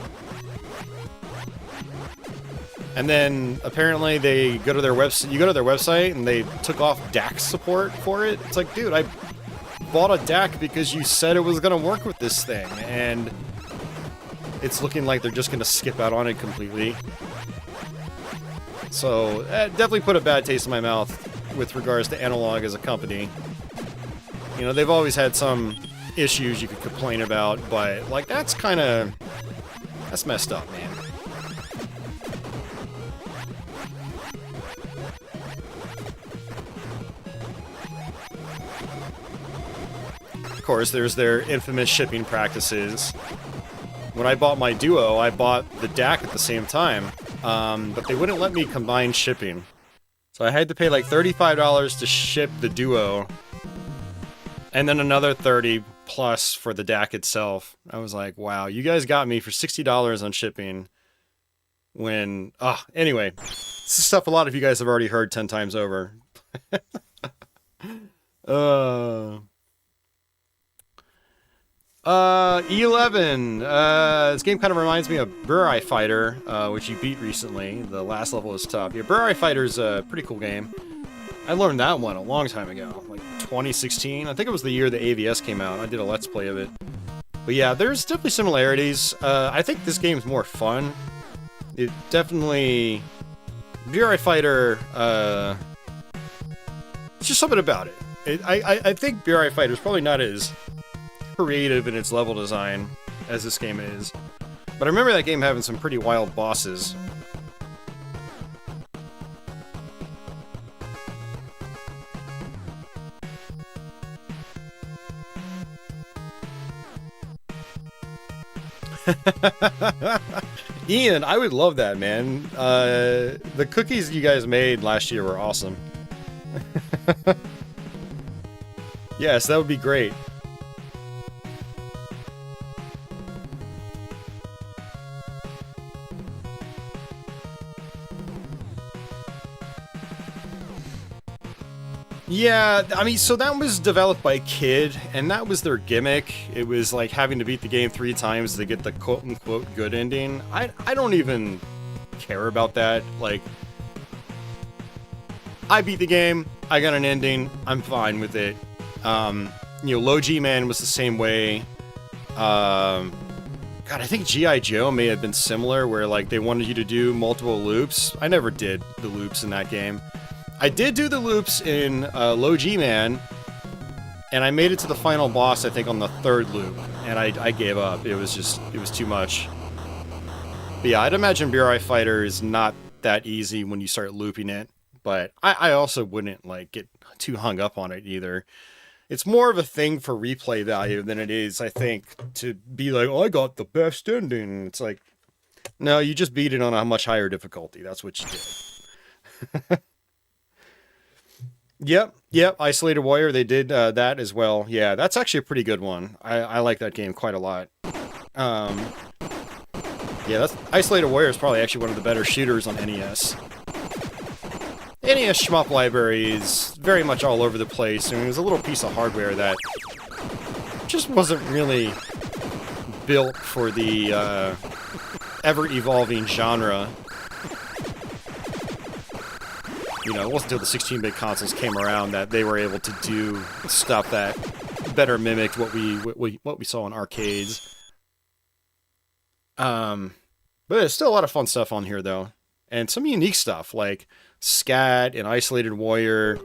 And then apparently they go to their website. You go to their website and they took off DAC support for it. It's like, dude, I bought a DAC because you said it was gonna work with this thing, and it's looking like they're just gonna skip out on it completely. So definitely put a bad taste in my mouth with regards to Analog as a company. You know, they've always had some issues you could complain about, but like that's messed up, man. Of course, there's their infamous shipping practices. When I bought my Duo, I bought the DAC at the same time, but they wouldn't let me combine shipping. So I had to pay like $35 to ship the Duo, and then another $30 plus for the DAC itself. I was like, wow, you guys got me for $60 on shipping. When, anyway, this is stuff a lot of you guys have already heard 10 times over. E11. This game kind of reminds me of Burai Fighter, which you beat recently. The last level is tough. Yeah, Burai Fighter's a pretty cool game. I learned that one a long time ago, like 2016. I think it was the year the AVS came out. I did a Let's Play of it. But yeah, there's definitely similarities. I think this game's more fun. It definitely... Burai Fighter, it's just something about it. I think Burai Fighter is probably not as creative in its level design as this game is. But I remember that game having some pretty wild bosses. Ian, I would love that, man. The cookies you guys made last year were awesome. Yes, that would be great. Yeah, I mean, so that was developed by a kid, and that was their gimmick. It was like having to beat the game 3 times to get the quote-unquote good ending. I don't even care about that. Like, I beat the game, I got an ending, I'm fine with it. You know, Low G-Man was the same way. God, I think G.I. Joe may have been similar, where like they wanted you to do multiple loops. I never did the loops in that game. I did do the loops in Low G-Man, and I made it to the final boss, I think, on the 3rd loop, and I gave up. It was too much. But yeah, I'd imagine Burai Fighter is not that easy when you start looping it, but I also wouldn't like get too hung up on it either. It's more of a thing for replay value than it is, I think, to be like, oh, I got the best ending. It's like, no, you just beat it on a much higher difficulty. That's what you did. Yep. Isolated Warrior, they did that as well. Yeah, that's actually a pretty good one. I like that game quite a lot. Yeah, that's Isolated Warrior is probably actually one of the better shooters on NES. NES shmup library is very much all over the place. I mean, it was a little piece of hardware that just wasn't really built for the ever-evolving genre. You know, it wasn't until the 16-bit consoles came around that they were able to do stuff that better mimicked what we saw in arcades. But there's still a lot of fun stuff on here, though. And some unique stuff, like S.C.A.T and Isolated Warrior,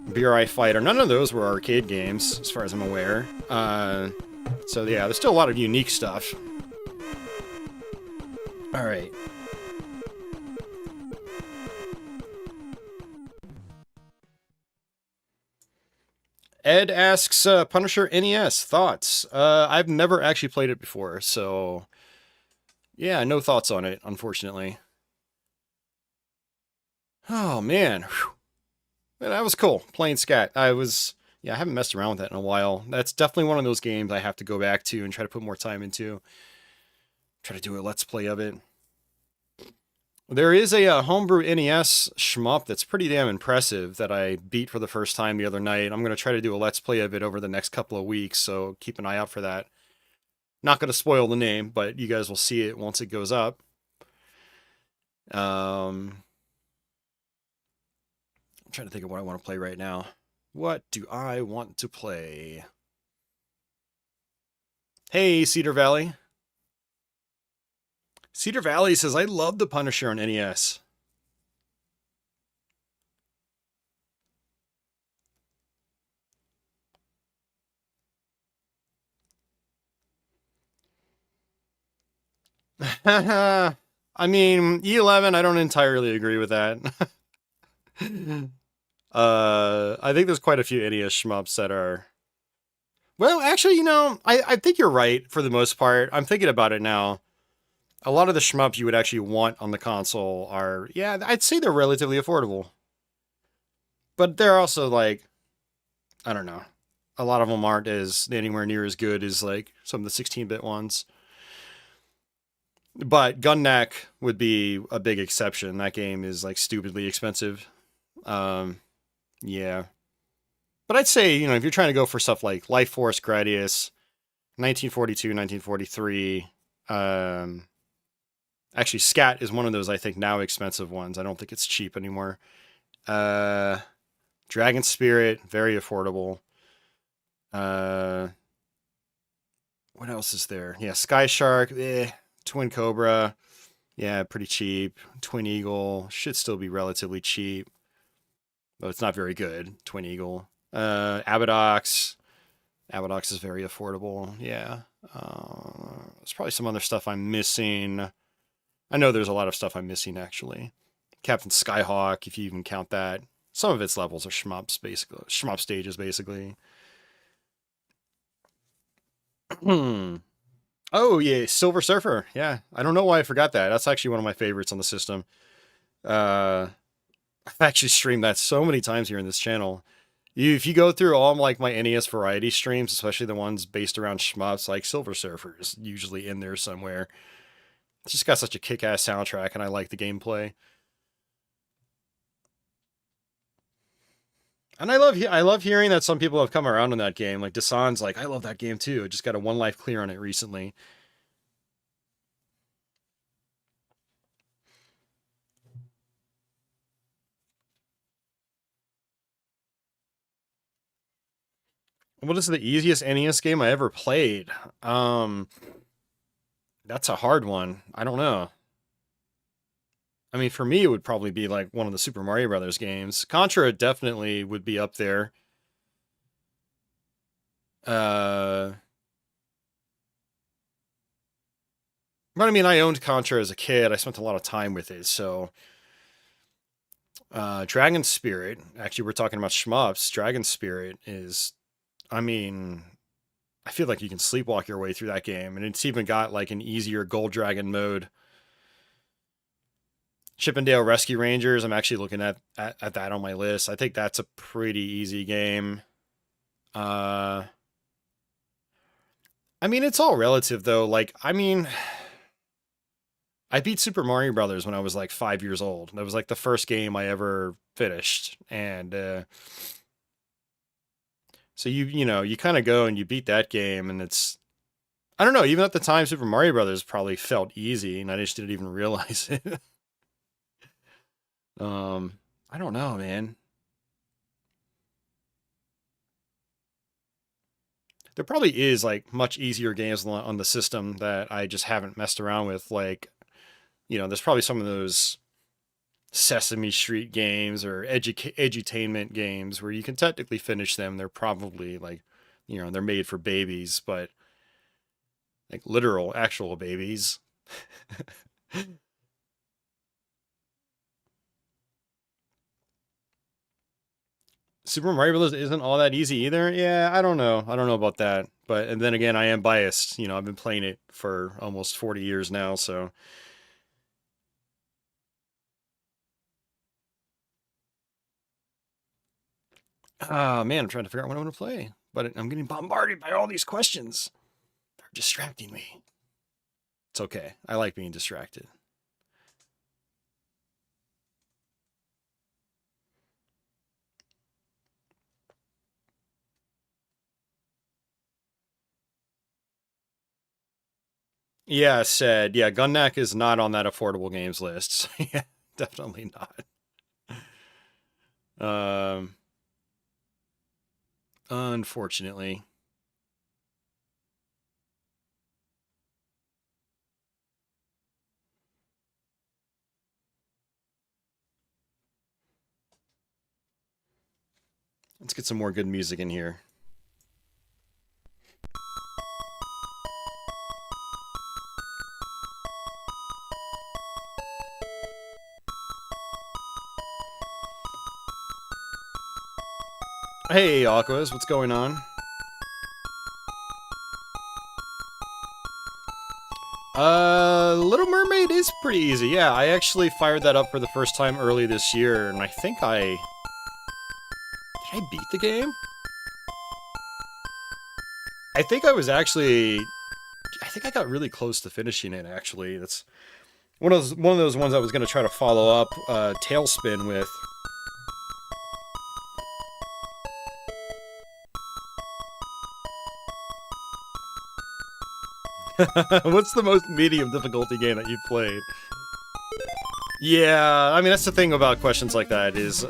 BRI Fighter. None of those were arcade games, as far as I'm aware. So yeah, there's still a lot of unique stuff. Alright. Ed asks, Punisher NES, thoughts? I've never actually played it before, so... yeah, no thoughts on it, unfortunately. Oh, man. Whew. Man, that was cool, playing S.C.A.T. I haven't messed around with that in a while. That's definitely one of those games I have to go back to and try to put more time into. Try to do a Let's Play of it. There is a homebrew NES shmup that's pretty damn impressive that I beat for the first time the other night. I'm going to try to do a Let's Play of it over the next couple of weeks, so keep an eye out for that. Not going to spoil the name, but you guys will see it once it goes up. I'm trying to think of what I want to play right now. What do I want to play? Hey, Cedar Valley. Cedar Valley says, I love the Punisher on NES. I mean, E11, I don't entirely agree with that. I think there's quite a few NES shmups that are... well, actually, you know, I think you're right for the most part. I'm thinking about it now. A lot of the shmups you would actually want on the console are, yeah, I'd say they're relatively affordable. But they're also like, I don't know. A lot of them aren't anywhere near as good as like some of the 16-bit ones. But Gun.Smoke would be a big exception. That game is like stupidly expensive. Yeah. But I'd say, you know, if you're trying to go for stuff like Life Force, Gradius, 1942, 1943, actually, S.C.A.T is one of those, I think, now expensive ones. I don't think it's cheap anymore. Dragon Spirit, very affordable. What else is there? Yeah, Sky Shark, Twin Cobra, yeah, pretty cheap. Twin Eagle should still be relatively cheap, but it's not very good. Twin Eagle. Abadox. Abadox is very affordable, yeah. There's probably some other stuff I'm missing. I know there's a lot of stuff I'm missing, actually. Captain Skyhawk, if you even count that. Some of its levels are shmups, basically. Shmup stages, basically. Oh, yeah, Silver Surfer. Yeah, I don't know why I forgot that. That's actually one of my favorites on the system. I've actually streamed that so many times here in this channel. If you go through all like my NES variety streams, especially the ones based around shmups, like Silver Surfer is usually in there somewhere. It's just got such a kick-ass soundtrack, and I like the gameplay. And I love hearing that some people have come around on that game. Like Dasan's like, I love that game too. I just got a 1 life clear on it recently. What is the easiest NES game I ever played? That's a hard one. I don't know. I mean, for me, it would probably be like one of the Super Mario Brothers games. Contra definitely would be up there. But I mean, I owned Contra as a kid. I spent a lot of time with it, so Dragon Spirit. Actually, we're talking about shmups. Dragon Spirit is, I mean, I feel like you can sleepwalk your way through that game, and it's even got like an easier Gold Dragon mode. Chippendale Rescue Rangers, I'm actually looking at that on my list. I think that's a pretty easy game. I mean, it's all relative though. Like, I mean, I beat Super Mario Brothers when I was like 5 years old. That was like the first game I ever finished. And so you know, you kind of go and you beat that game, and it's, I don't know, even at the time Super Mario Brothers probably felt easy and I just didn't even realize it. I don't know, man. There probably is like much easier games on the system that I just haven't messed around with. Like, you know, there's probably some of those Sesame Street games or edutainment games where you can technically finish them. They're probably like, you know, they're made for babies, but like literal, actual babies. Super Mario Bros. Isn't all that easy either. Yeah, I don't know. I don't know about that. But, and then again, I am biased. You know, I've been playing it for almost 40 years now, so. Ah, man, I'm trying to figure out what I want to play. But I'm getting bombarded by all these questions. They're distracting me. It's okay. I like being distracted. Yeah, said. Yeah, Gun.Smoke is not on that affordable games list. So yeah, definitely not. Unfortunately. Let's get some more good music in here. Hey, Aquas, what's going on? Little Mermaid is pretty easy. Yeah, I actually fired that up for the first time early this year, and I think did I beat the game? I think I got really close to finishing it, actually. That's one of those ones I was going to try to follow up Tailspin with. What's the most medium difficulty game that you've played? Yeah, I mean, that's the thing about questions like that is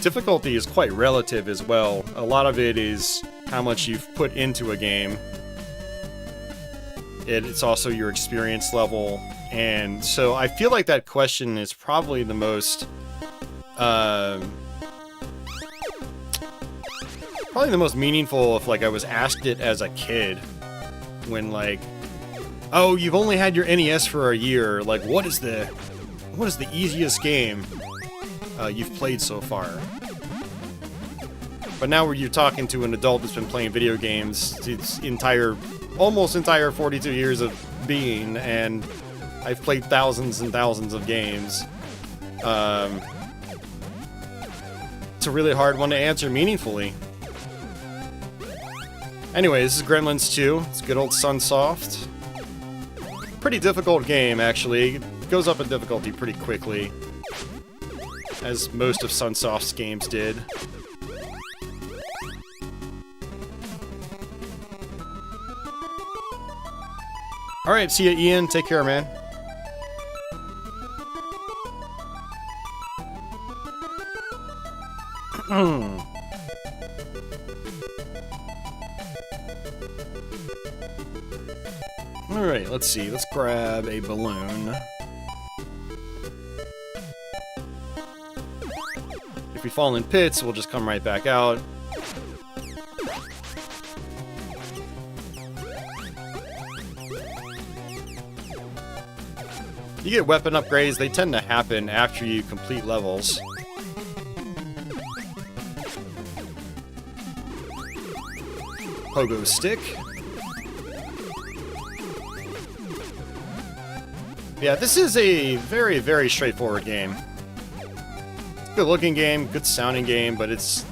difficulty is quite relative as well. A lot of it is how much you've put into a game. It's also your experience level. And so I feel like that question is probably the most meaningful if like I was asked it as a kid. When like, oh, you've only had your NES for a year, like what is the easiest game you've played so far? But now you're talking to an adult that's been playing video games its almost entire 42 years of being, and I've played thousands and thousands of games. It's a really hard one to answer meaningfully. Anyway, this is Gremlins 2. It's good old Sunsoft. Pretty difficult game, actually. It goes up in difficulty pretty quickly, as most of Sunsoft's games did. Alright, see ya, Ian. Take care, man. Alright, let's see. Let's grab a balloon. If we fall in pits, we'll just come right back out. You get weapon upgrades, they tend to happen after you complete levels. Pogo stick. Yeah, this is a very, very straightforward game. Good looking game, good sounding game, but it's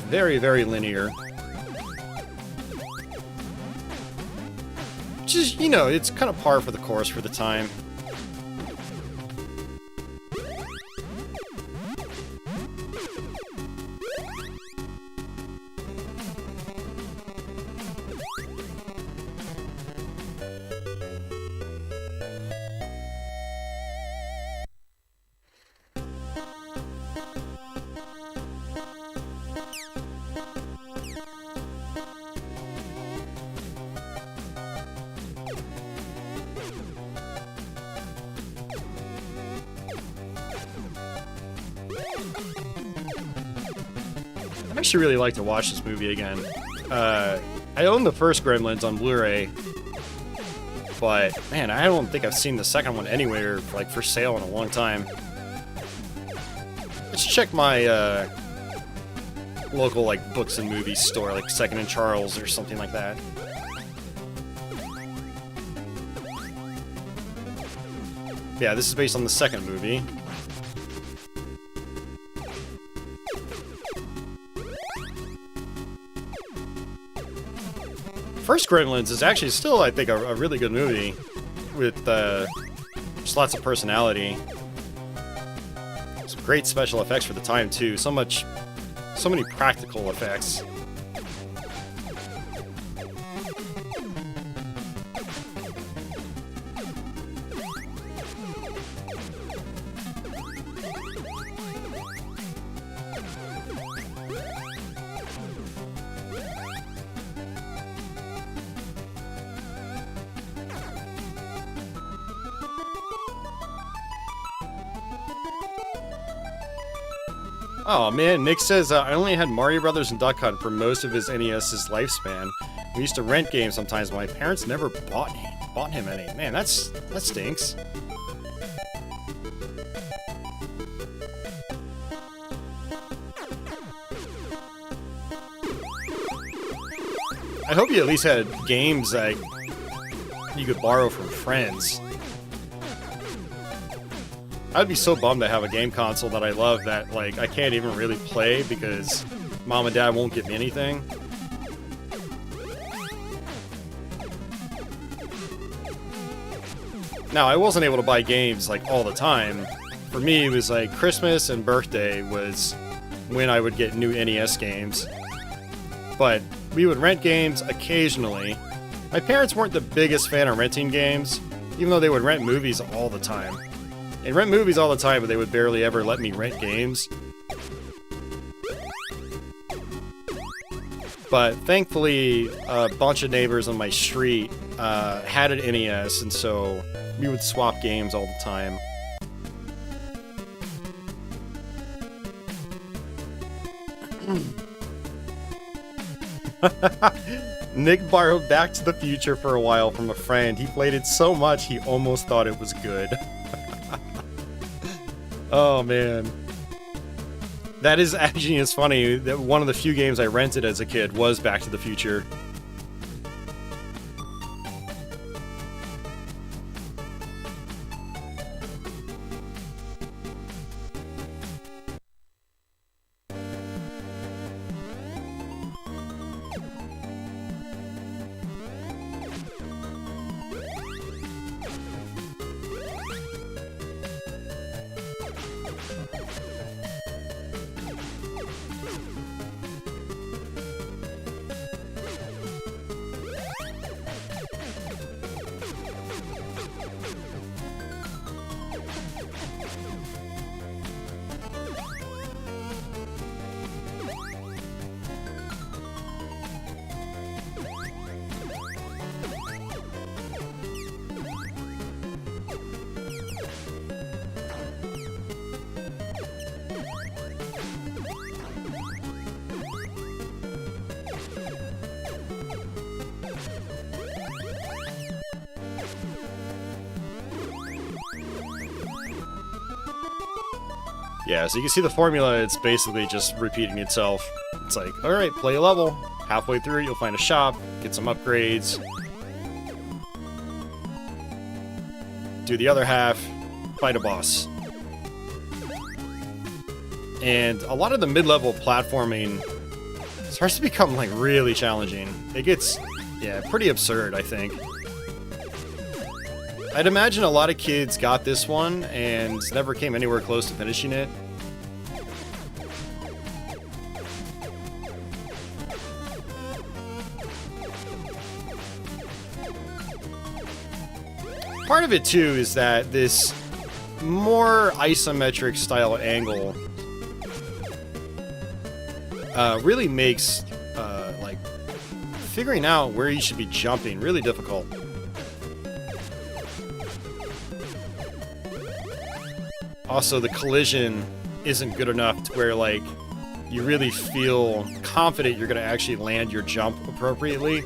very, very linear. Which is, you know, it's kind of par for the course for the time. I actually really like to watch this movie again. I own the first Gremlins on Blu-ray, but man, I don't think I've seen the second one anywhere, like, for sale in a long time. Let's check my local, like, books and movies store, like Second and Charles or something like that. Yeah, this is based on the second movie. First Gremlins is actually still, I think, a really good movie with just lots of personality. Some great special effects for the time too. So many practical effects. Oh man, Nick says, I only had Mario Brothers and Duck Hunt for most of his NES's lifespan. We used to rent games sometimes, but my parents never bought him any. Man, that stinks. I hope you at least had games that you could borrow from friends. I'd be so bummed to have a game console that I love that, like, I can't even really play because mom and dad won't give me anything. Now, I wasn't able to buy games, like, all the time. For me, it was like Christmas and birthday was when I would get new NES games. But we would rent games occasionally. My parents weren't the biggest fan of renting games, even though they would rent movies all the time. They rent movies all the time, but they would barely ever let me rent games. But thankfully, a bunch of neighbors on my street had an NES, and so we would swap games all the time. Nick borrowed Back to the Future for a while from a friend. He played it so much he almost thought it was good. Oh man. That is actually, it's funny that one of the few games I rented as a kid was Back to the Future. Yeah, so you can see the formula, it's basically just repeating itself. It's like, alright, play a level. Halfway through, you'll find a shop, get some upgrades. Do the other half, fight a boss. And a lot of the mid-level platforming starts to become, like, really challenging. It gets, yeah, pretty absurd, I think. I'd imagine a lot of kids got this one and never came anywhere close to finishing it. Part of it, too, is that this more isometric style angle really makes, like, figuring out where you should be jumping really difficult. Also, the collision isn't good enough to where, like, you really feel confident you're going to actually land your jump appropriately.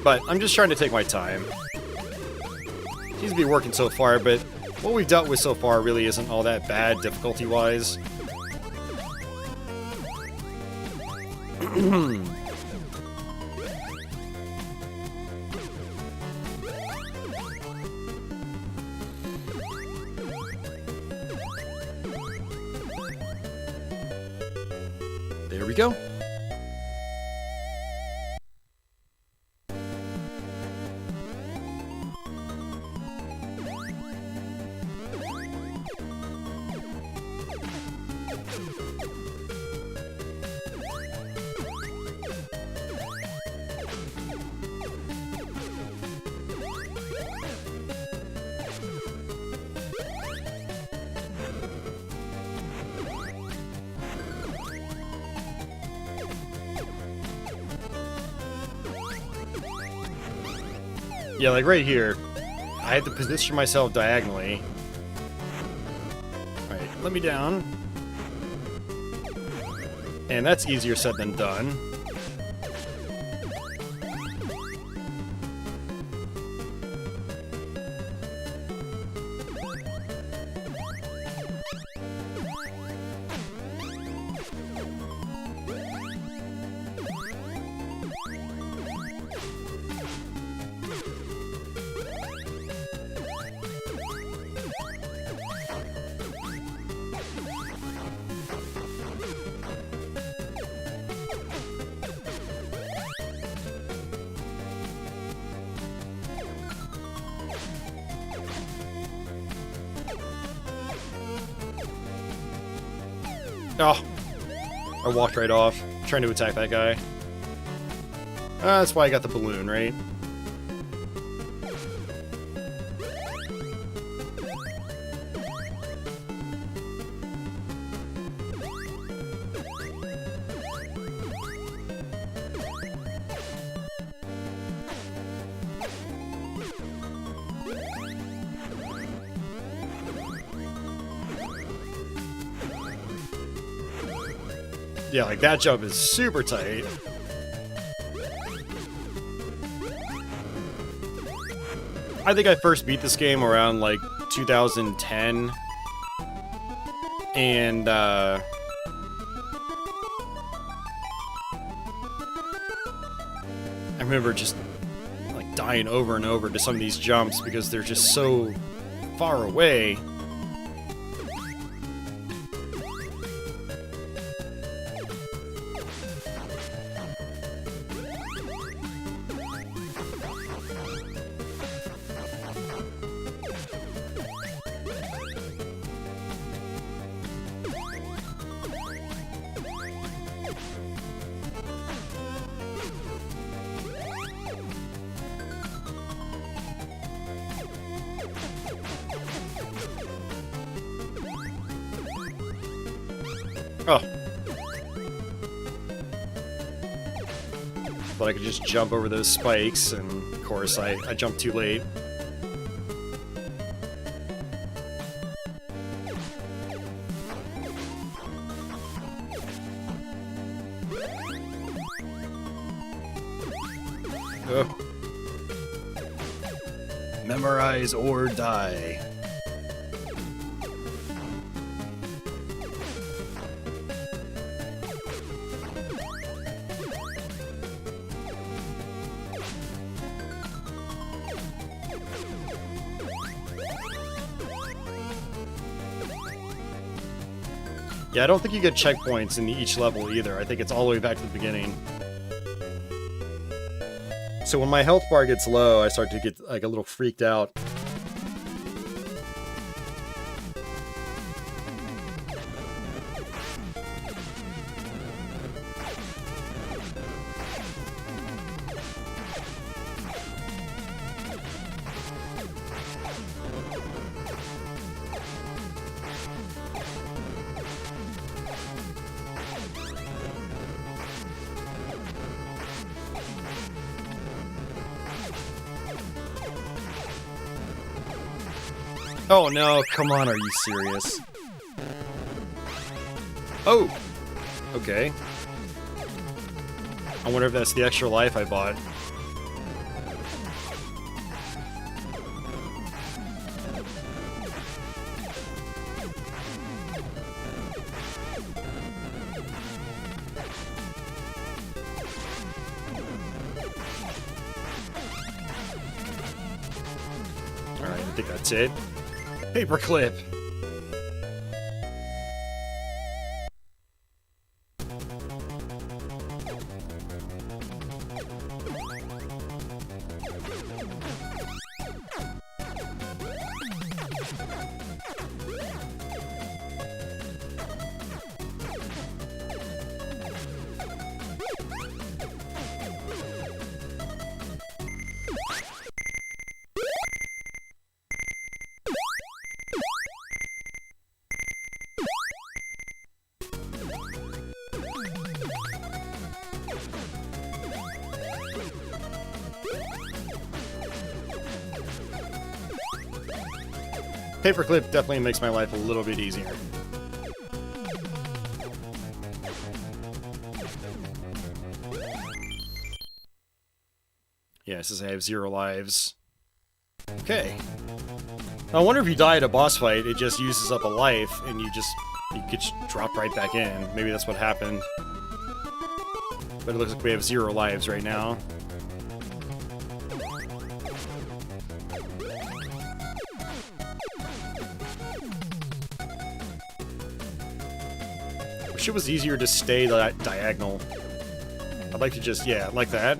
But I'm just trying to take my time. Seems to be working so far, but what we've dealt with so far really isn't all that bad difficulty-wise. There we go. Yeah, like right here, I had to position myself diagonally. Alright, let me down. And that's easier said than done. Oh, I walked right off, trying to attack that guy. That's why I got the balloon, right? Yeah, like that jump is super tight. I think I first beat this game around like 2010. And I remember just like dying over and over to some of these jumps because they're just so far away. Oh. Thought I could just jump over those spikes, and of course I jumped too late. Ugh. Memorize or die. Yeah, I don't think you get checkpoints in each level either. I think it's all the way back to the beginning. So when my health bar gets low, I start to get like a little freaked out. Oh no, come on, are you serious? Oh! Okay. I wonder if that's the extra life I bought. Alright, I think that's it. Paperclip! Paperclip definitely makes my life a little bit easier. Yeah, it says I have 0 lives. Okay. I wonder if you die at a boss fight, it just uses up a life, and you could just drop right back in. Maybe that's what happened. But it looks like we have 0 lives right now. Wish it was easier to stay diagonal. I'd like to just, yeah, like that.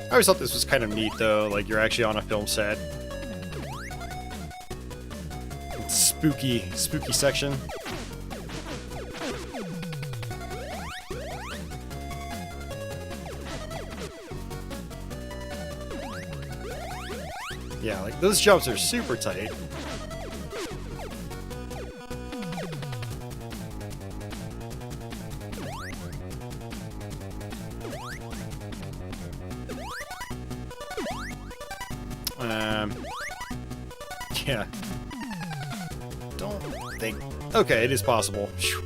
I always thought this was kind of neat, though, like you're actually on a film set. It's spooky section. Yeah, like those jumps are super tight. Yeah. Don't think... Okay, it is possible. Phew.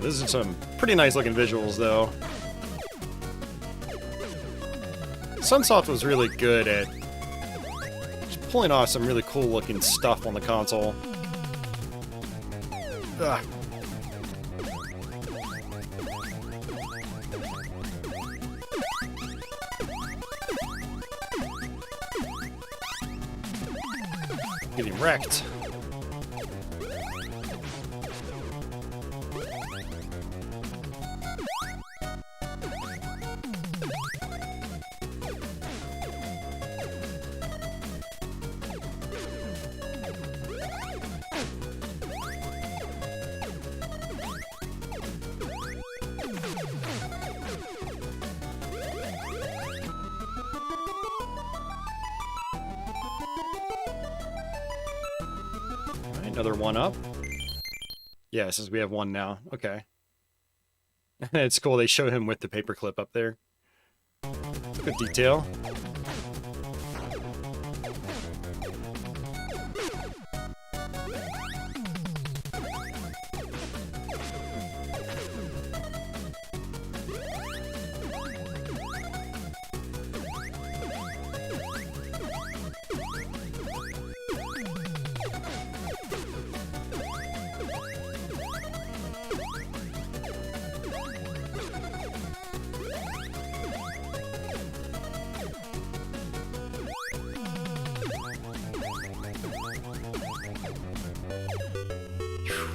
This is some pretty nice looking visuals, though. Sunsoft was really good at just pulling off some really cool looking stuff on the console. Ugh. Getting wrecked. Another one up. Yeah, since we have one now. Okay. It's cool. They show him with the paperclip up there. Good detail.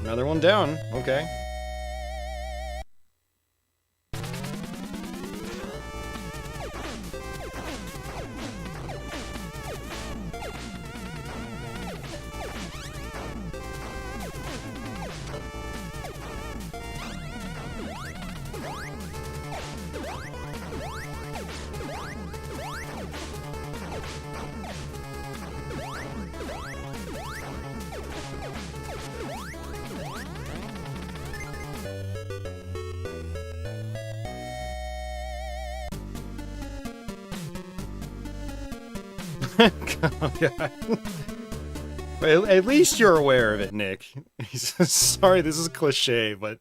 Another one down. Okay. Oh, God. Well, at least you're aware of it, Nick. Sorry, this is cliche, but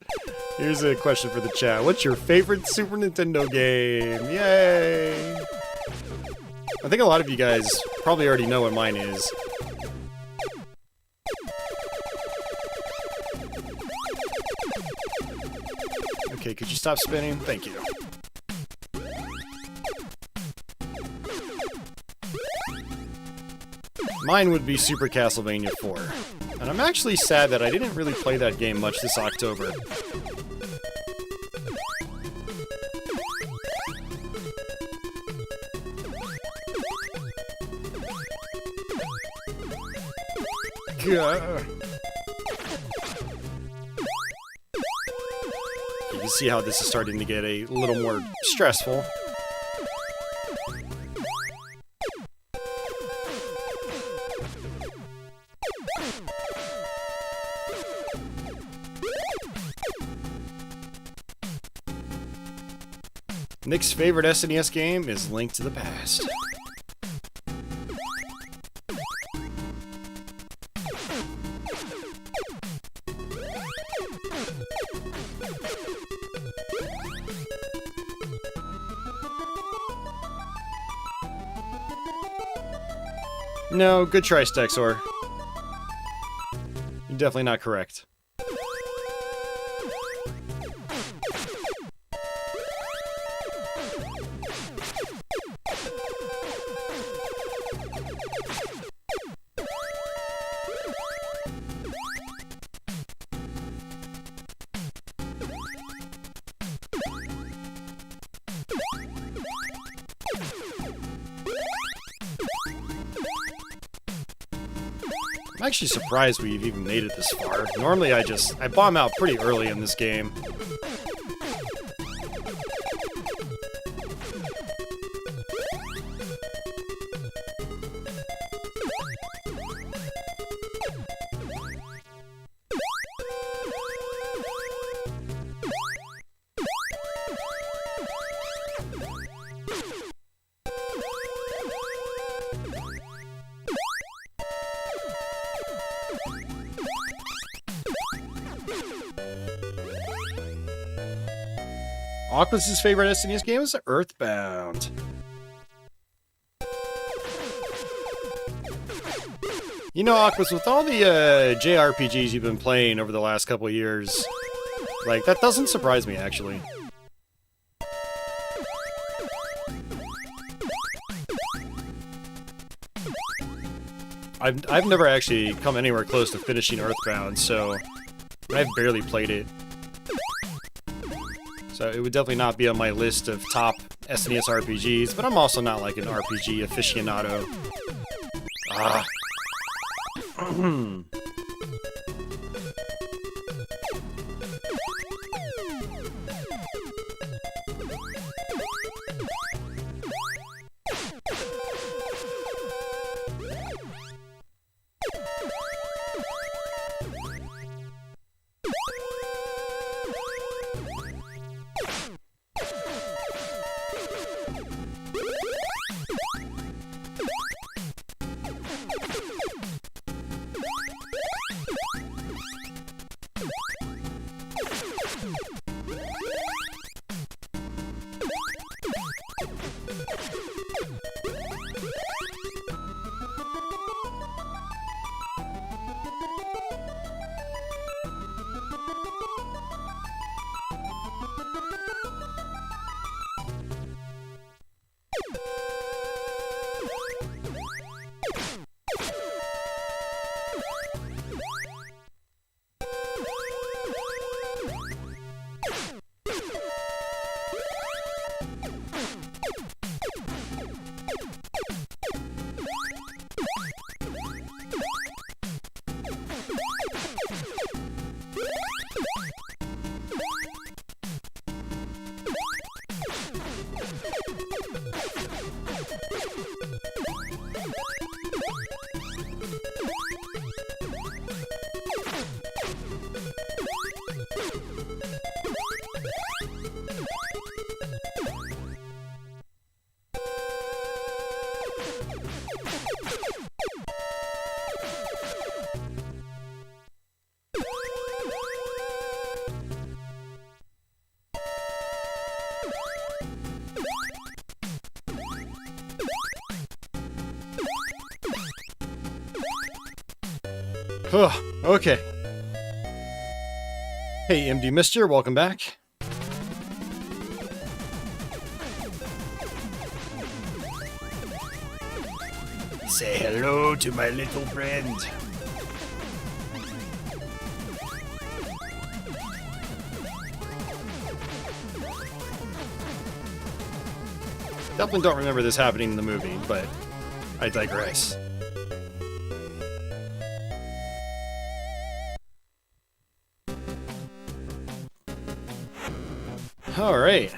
here's a question for the chat. What's your favorite Super Nintendo game? Yay! I think a lot of you guys probably already know what mine is. Okay, could you stop spinning? Thank you. Mine would be Super Castlevania 4. And I'm actually sad that I didn't really play that game much this October. Gah. You can see how this is starting to get a little more stressful. Nick's favorite SNES game is Link to the Past. No, good try, Stexor. You're definitely not correct. I'm actually surprised we've even made it this far. Normally I bomb out pretty early in this game. Aquas' favorite SNES game is Earthbound. You know, Aquas, with all the JRPGs you've been playing over the last couple of years, like, that doesn't surprise me, actually. I've never actually come anywhere close to finishing Earthbound, so I've barely played it. So it would definitely not be on my list of top SNES RPGs, but I'm also not like an RPG aficionado. Ah. Okay. Hey, MD Mister, welcome back. Say hello to my little friend. Definitely don't remember this happening in the movie, but I digress. All right.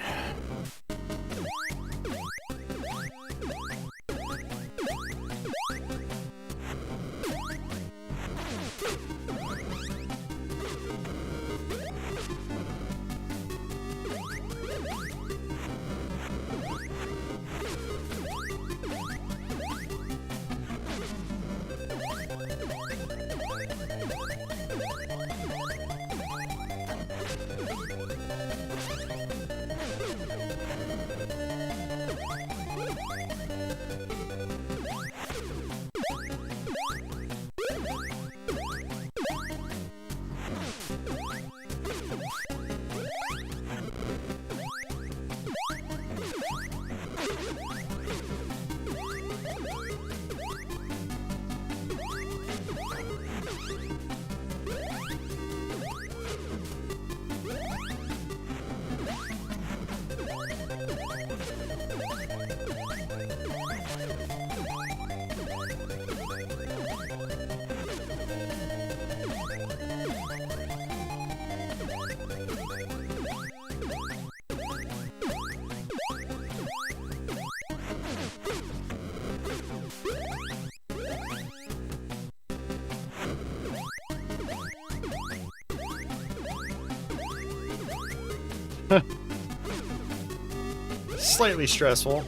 Slightly stressful.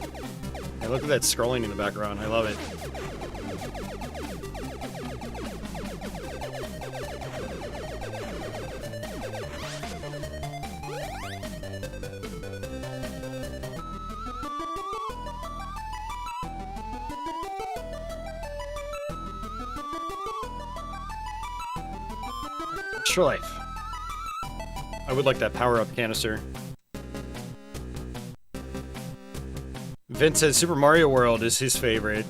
And look at that scrolling in the background. I love it. Sure life. I would like that power-up canister. Vince says Super Mario World is his favorite,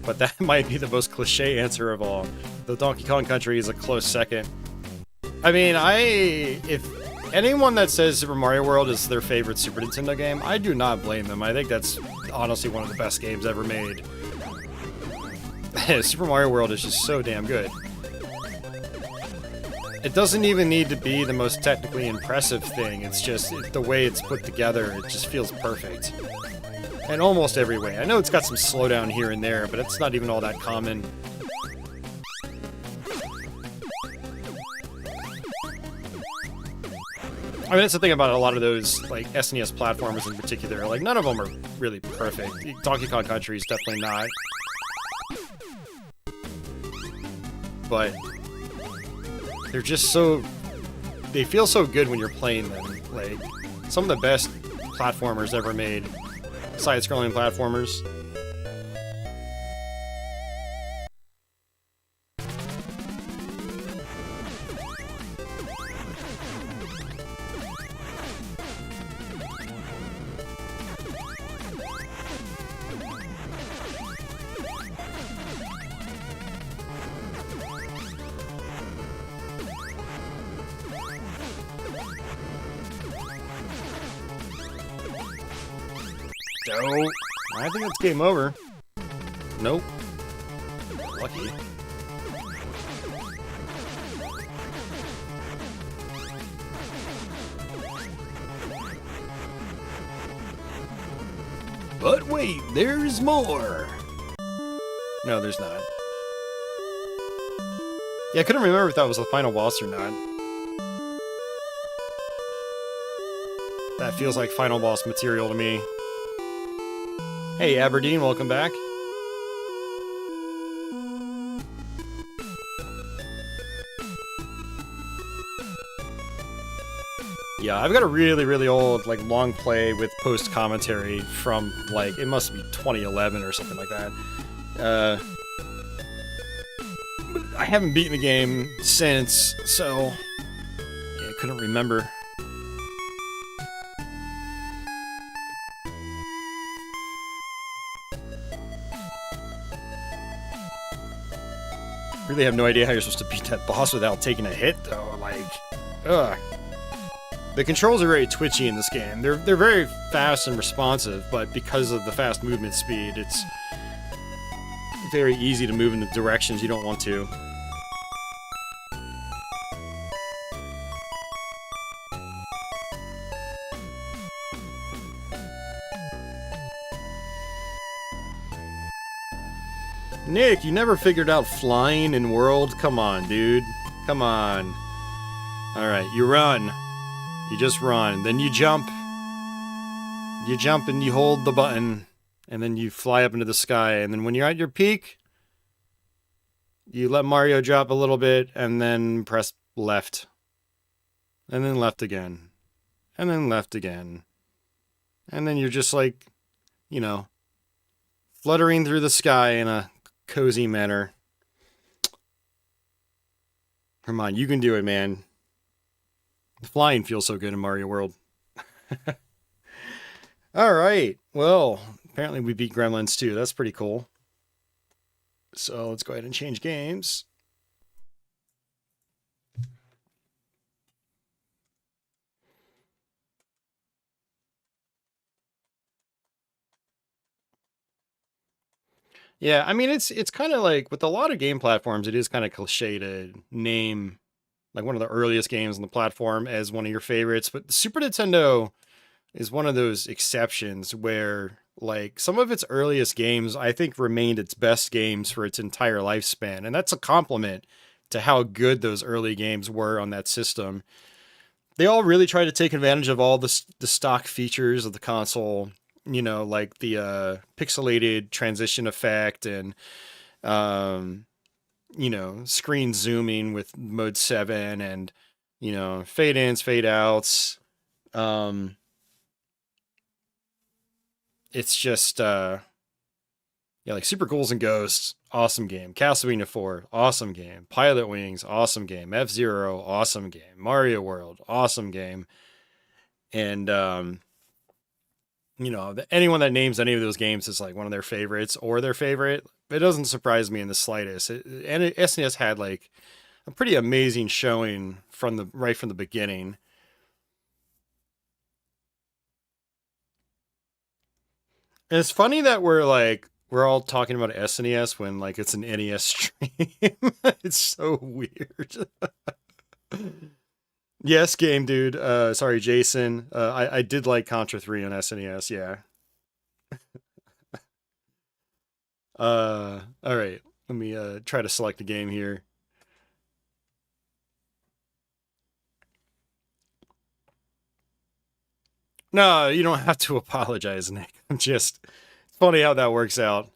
but that might be the most cliche answer of all. Though Donkey Kong Country is a close second. I mean, if anyone that says Super Mario World is their favorite Super Nintendo game, I do not blame them. I think that's honestly one of the best games ever made. Super Mario World is just so damn good. It doesn't even need to be the most technically impressive thing, it's just the way it's put together, it just feels perfect. In almost every way. I know it's got some slowdown here and there, but it's not even all that common. I mean, that's the thing about a lot of those, like, SNES platformers in particular. Like, none of them are really perfect. Donkey Kong Country is definitely not. But they're just so... they feel so good when you're playing them. Like, some of the best platformers ever made. Side-scrolling platformers. Dope. I think it's game over. Nope. Lucky. But wait, there's more. No, there's not. Yeah, I couldn't remember if that was the final boss or not. That feels like final boss material to me. Hey, Aberdeen, welcome back. Yeah, I've got a really, really old, like, long play with post-commentary from, like, it must be 2011 or something like that. I haven't beaten the game since, so yeah, I couldn't remember. Really have no idea how you're supposed to beat that boss without taking a hit, though. Like, ugh. The controls are very twitchy in this game. They're very fast and responsive, but because of the fast movement speed, it's very easy to move in the directions you don't want to. Nick, you never figured out flying in World? Come on, dude. Come on. Alright, you run. You just run. Then you jump. You jump and you hold the button. And then you fly up into the sky. And then when you're at your peak, you let Mario drop a little bit and then press left. And then left again. And then left again. And then you're just like, you know, fluttering through the sky in a cozy manner. Come on, you can do it, man. The flying feels so good in Mario World. Alright, well, apparently we beat Gremlins too. That's pretty cool. So let's go ahead and change games. Yeah, I mean, it's kind of like, with a lot of game platforms, it is kind of cliche to name, like, one of the earliest games on the platform as one of your favorites, but the Super Nintendo is one of those exceptions where, like, some of its earliest games, I think, remained its best games for its entire lifespan, and that's a compliment to how good those early games were on that system. They all really try to take advantage of all the stock features of the console, you know, like the pixelated transition effect and, you know, screen zooming with mode 7 and, you know, fade ins, fade outs. It's just, Yeah, like Super Ghouls and Ghosts, awesome game. Castlevania 4, awesome game. Pilot Wings, awesome game. F-Zero, awesome game. Mario World, awesome game. And, you know, anyone that names any of those games is like one of their favorites or their favorite. It doesn't surprise me in the slightest. And SNES had like a pretty amazing showing right from the beginning. And it's funny that we're all talking about SNES when like it's an NES stream. It's so weird. Yes, game dude. Sorry, Jason. I did like Contra 3 on SNES, yeah. All right. Let me try to select a game here. No, you don't have to apologize, Nick. It's funny how that works out.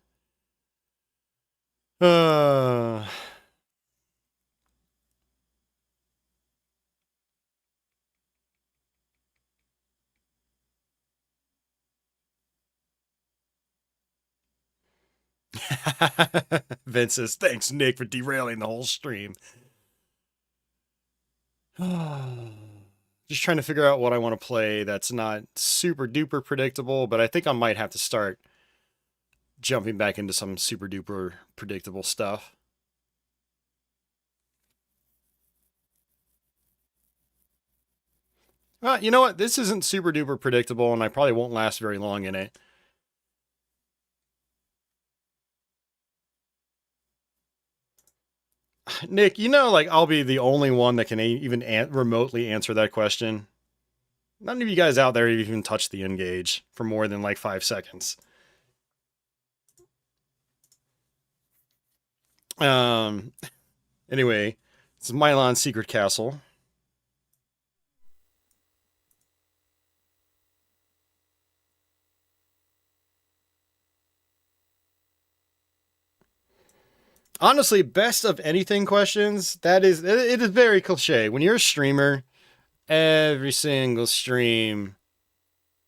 Vince says, thanks, Nick, for derailing the whole stream. Just trying to figure out what I want to play that's not super duper predictable, but I think I might have to start jumping back into some super duper predictable stuff. You know what? This isn't super duper predictable, and I probably won't last very long in it. Nick, you know, like, I'll be the only one that can even remotely answer that question. None of you guys out there even touched the N-Gage for more than, like, 5 seconds. Anyway, it's Milon's Secret Castle. Honestly, best of anything questions, it is very cliche. When you're a streamer, every single stream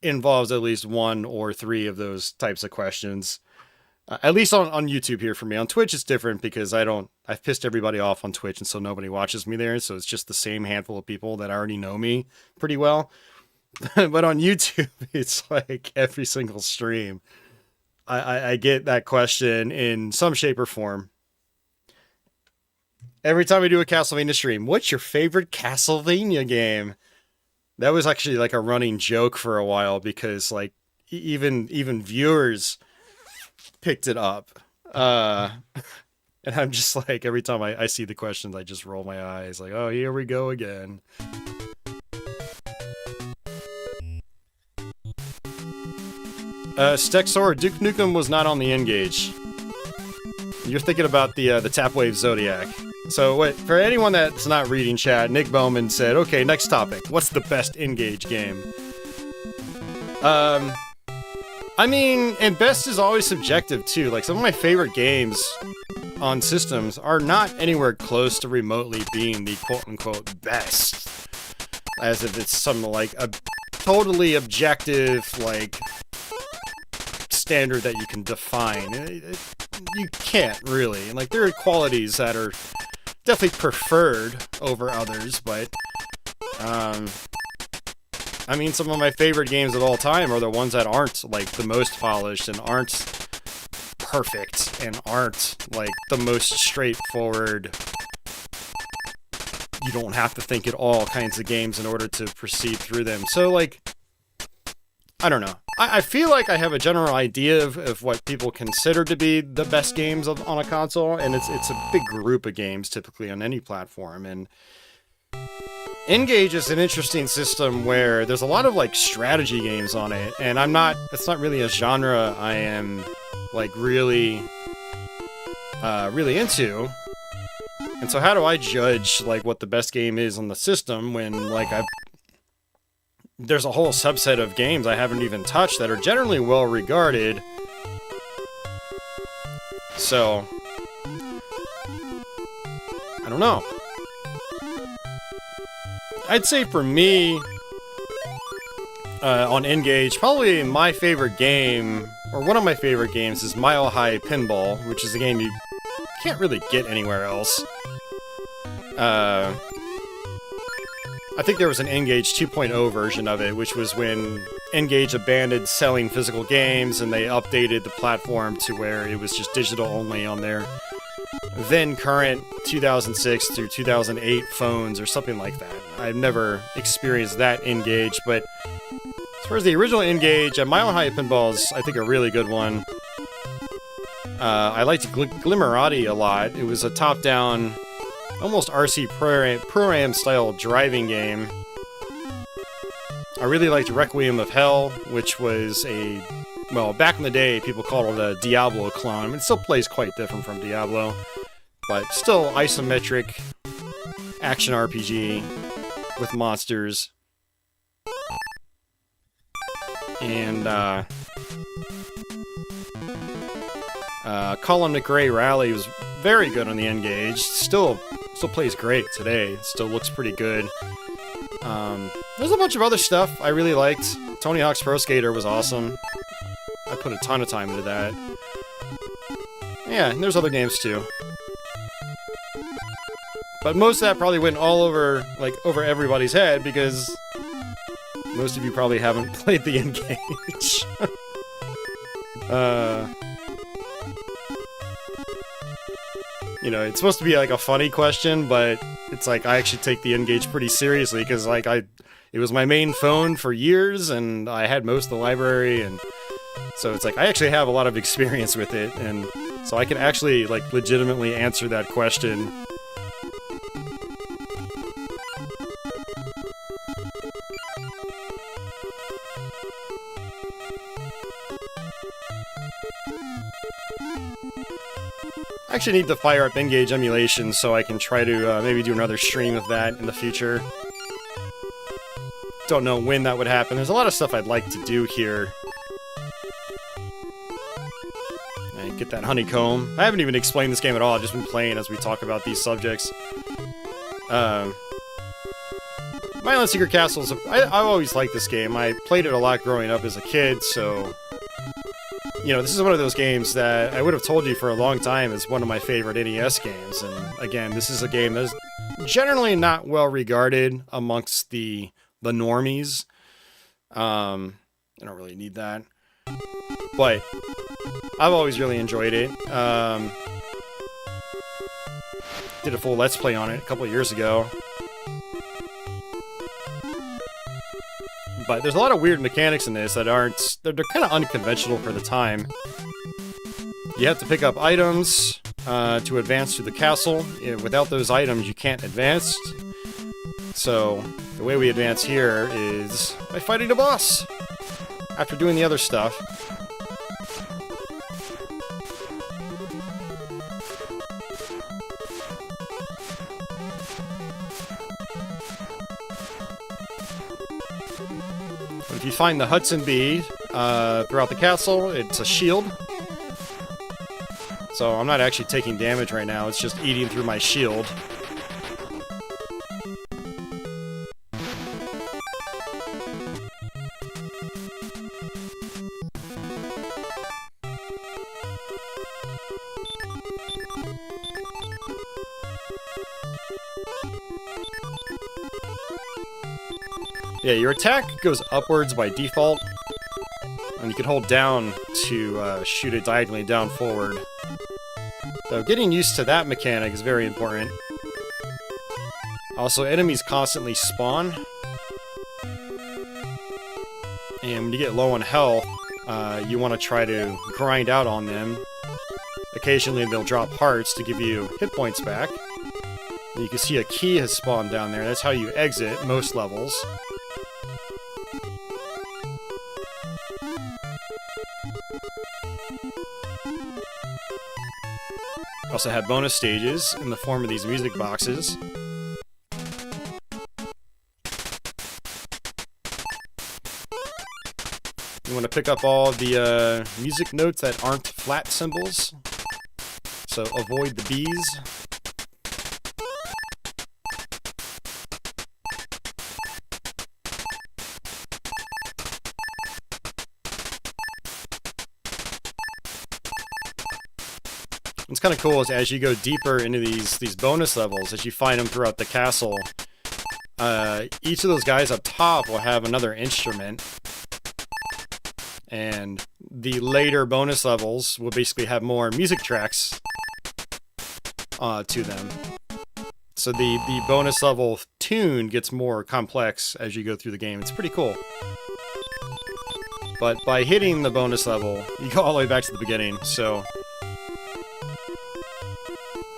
involves at least 1 or 3 of those types of questions. At least on YouTube here for me. On Twitch, it's different because I've pissed everybody off on Twitch, and so nobody watches me there. So it's just the same handful of people that already know me pretty well. But on YouTube, it's like every single stream, I get that question in some shape or form. Every time I do a Castlevania stream, what's your favorite Castlevania game? That was actually like a running joke for a while because like even viewers picked it up. And I'm just like, every time I see the questions, I just roll my eyes like, oh, here we go again. Stexor, Duke Nukem was not on the N-Gage. You're thinking about the Tapwave Zodiac. So wait, for anyone that's not reading chat, Nick Bowman said, okay, next topic. What's the best N-Gage game? I mean, and best is always subjective too. Like, some of my favorite games on systems are not anywhere close to remotely being the quote-unquote best. As if it's some, like, a totally objective, like, standard that you can define. You can't, really. Like, there are qualities that are definitely preferred over others, but, I mean, some of my favorite games of all time are the ones that aren't, like, the most polished and aren't perfect and aren't, like, the most straightforward, you don't have to think at all kinds of games in order to proceed through them. So, like, I don't know. I feel like I have a general idea of what people consider to be the best games on a console, and it's a big group of games, typically, on any platform, and N-Gage is an interesting system where there's a lot of, like, strategy games on it, and it's not really a genre I am, like, really into. And so how do I judge, like, what the best game is on the system when, like, there's a whole subset of games I haven't even touched that are generally well regarded. So, I don't know. I'd say for me, on N-Gage, probably my favorite game, or one of my favorite games, is Mile High Pinball, which is a game you can't really get anywhere else. I think there was an N-Gage 2.0 version of it, which was when N-Gage abandoned selling physical games and they updated the platform to where it was just digital only on their then current 2006 through 2008 phones or something like that. I've never experienced that N-Gage, but as far as the original N-Gage, Mile High Pinball is, I think, a really good one. I liked Glimmerati a lot. It was a top-down, almost RC Pro-Am style driving game. I really liked Requiem of Hell, which was a, well, back in the day, people called it a Diablo clone. I mean, it still plays quite different from Diablo, but still isometric action RPG with monsters. And, Colin McRae Rally was very good on the N-Gage. Still plays great today. Still looks pretty good. There's a bunch of other stuff I really liked. Tony Hawk's Pro Skater was awesome. I put a ton of time into that. Yeah, and there's other games too. But most of that probably went all over, like, over everybody's head because most of you probably haven't played the N-Gage. You know, it's supposed to be like a funny question, but it's like I actually take the N-Gage pretty seriously because, like, it was my main phone for years, and I had most of the library, and so it's like I actually have a lot of experience with it, and so I can actually, like, legitimately answer that question. I actually need to fire up N-Gage emulation so I can try to maybe do another stream of that in the future. Don't know when that would happen. There's a lot of stuff I'd like to do here. And get that honeycomb. I haven't even explained this game at all. I've just been playing as we talk about these subjects. Milon Secret Castles, I've always liked this game. I played it a lot growing up as a kid, so... You know, this is one of those games that I would have told you for a long time is one of my favorite NES games, and again, this is a game that's generally not well regarded amongst the normies. I don't really need that, but I've always really enjoyed it. Did a full Let's Play on it a couple of years ago. But there's a lot of weird mechanics in this that aren't... They're kind of unconventional for the time. You have to pick up items to advance through the castle. Without those items, you can't advance. So, the way we advance here is by fighting the boss! After doing the other stuff. If you find the Hudson Bee throughout the castle, it's a shield. So I'm not actually taking damage right now, it's just eating through my shield. Yeah, your attack goes upwards by default, and you can hold down to shoot it diagonally down forward. So getting used to that mechanic is very important. Also, enemies constantly spawn, and when you get low on health, you want to try to grind out on them. Occasionally they'll drop hearts to give you hit points back. And you can see a key has spawned down there. That's how you exit most levels. Also have bonus stages in the form of these music boxes. You want to pick up all the music notes that aren't flat symbols, so avoid the bees. What's kind of cool is as you go deeper into these bonus levels, as you find them throughout the castle, each of those guys up top will have another instrument, and the later bonus levels will basically have more music tracks to them. So the bonus level tune gets more complex as you go through the game. It's pretty cool. But by hitting the bonus level, you go all the way back to the beginning, so...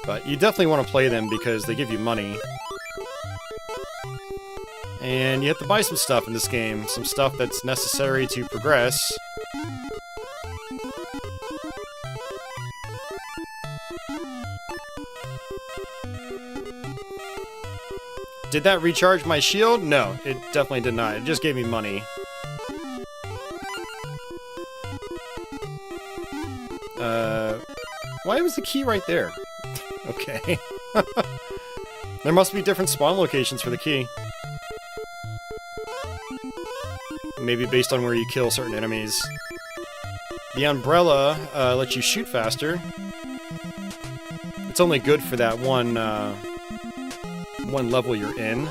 But you definitely want to play them because they give you money. And you have to buy some stuff in this game. Some stuff that's necessary to progress. Did that recharge my shield? No, it definitely did not. It just gave me money. Why was the key right there? Okay. There must be different spawn locations for the key. Maybe based on where you kill certain enemies. The umbrella lets you shoot faster. It's only good for that one level you're in.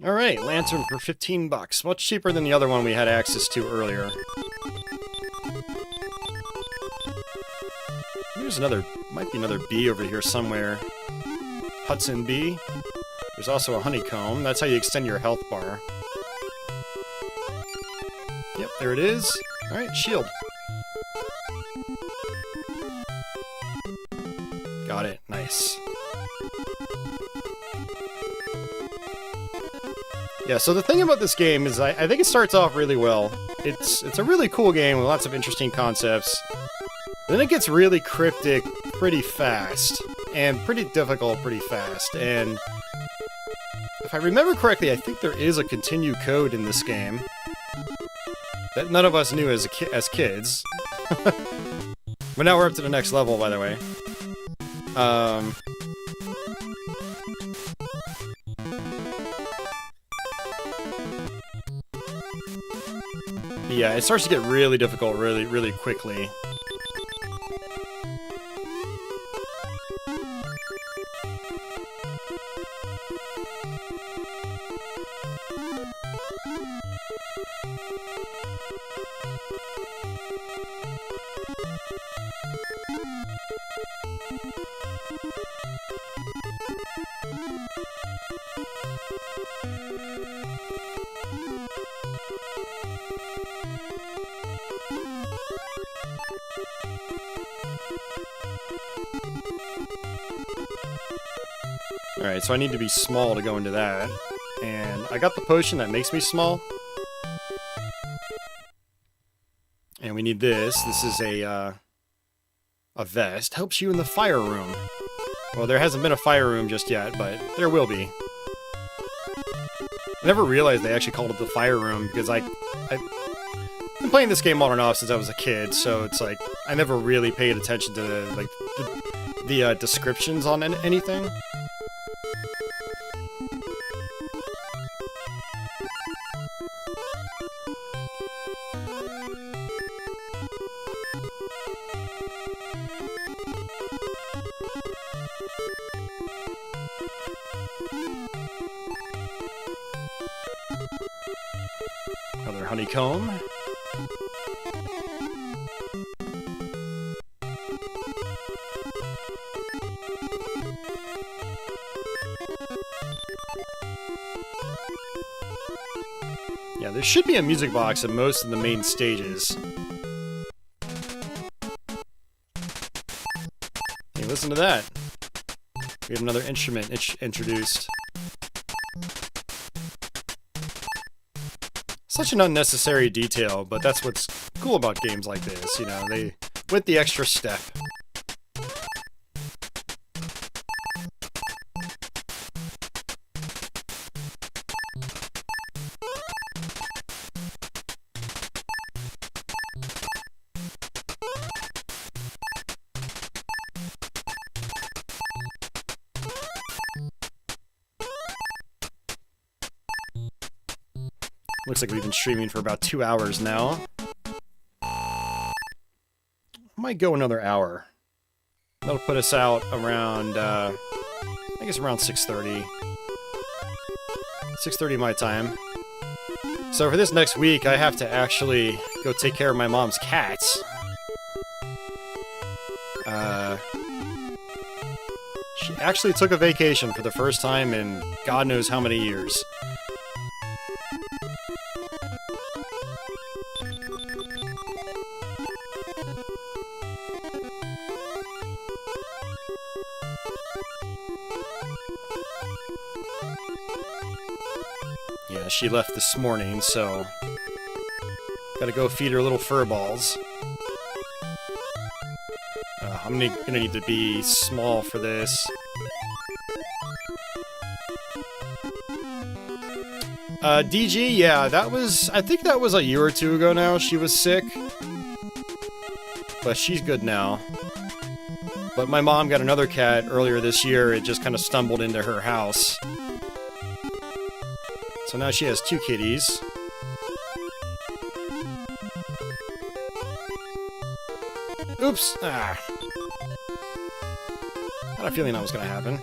Alright, lantern for 15 bucks. Much cheaper than the other one we had access to earlier. There's another, might be another bee over here somewhere. Hudson bee. There's also a honeycomb. That's how you extend your health bar. Yep, there it is. Alright, shield. Got it. Nice. Yeah, so the thing about this game is I think it starts off really well. It's a really cool game with lots of interesting concepts. Then it gets really cryptic pretty fast, and pretty difficult pretty fast, and if I remember correctly, I think there is a continue code in this game that none of us knew as kids. But now we're up to the next level, by the way. Yeah, it starts to get really difficult really quickly. Alright, so I need to be small to go into that. And I got the potion that makes me small. And we need this. This is a vest. Helps you in the fire room. Well, there hasn't been a fire room just yet, but there will be. I never realized they actually called it the fire room, because I've been playing this game on and off since I was a kid, so it's like, I never really paid attention to the descriptions on anything. Another honeycomb. Yeah, there should be a music box in most of the main stages. Hey, listen to that. We have another instrument introduced. Such an unnecessary detail, but that's what's cool about games like this, you know, with the extra step. Looks like we've been streaming for about 2 hours now. Might go another hour. That'll put us out around, I guess around 6:30. 6:30 my time. So for this next week, I have to actually go take care of my mom's cats. She actually took a vacation for the first time in God knows how many years. Yeah, she left this morning, so gotta go feed her little fur balls. I'm gonna need to be small for this. DG, yeah, I think that was a year or two ago now. She was sick, but she's good now. But my mom got another cat earlier this year. It just kind of stumbled into her house. So now she has 2 kitties. Oops! Ah. I had a feeling that was going to happen.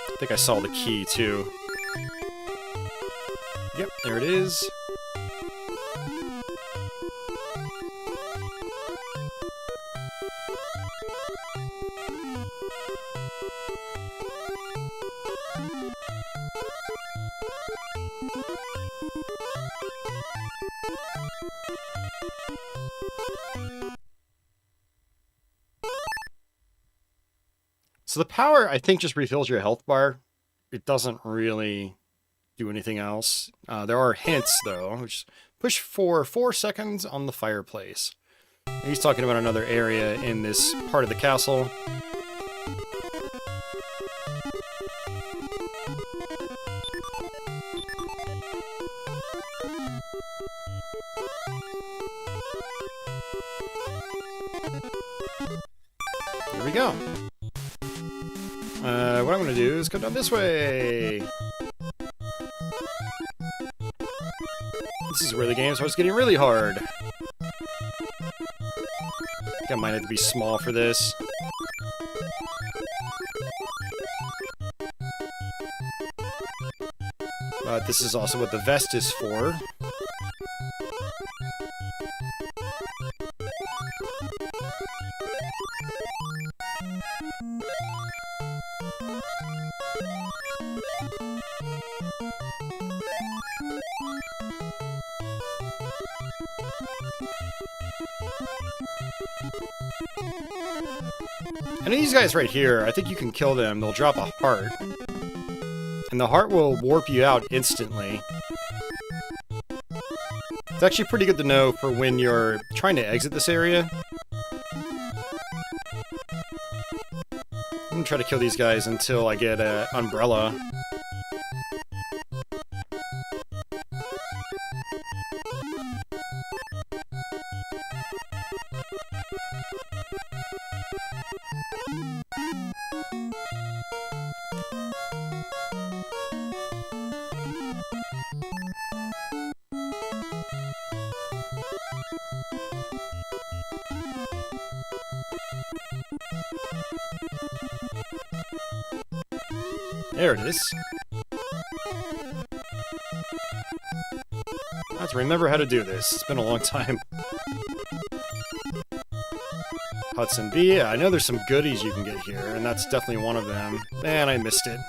I think I saw the key, too. Yep, there it is. So the power, I think, just refills your health bar. It doesn't really do anything else. There are hints, though, which push for 4 seconds on the fireplace. He's talking about another area in this part of the castle. Here we go. What I'm going to do is come down this way. This is where the game starts getting really hard. I think I might have to be small for this. But this is also what the vest is for. And these guys right here, I think you can kill them. They'll drop a heart. And the heart will warp you out instantly. It's actually pretty good to know for when you're trying to exit this area. I'm gonna try to kill these guys until I get an umbrella. There it is. I have to remember how to do this. It's been a long time. Hudson B. Yeah, I know there's some goodies you can get here, and that's definitely one of them. Man, I missed it.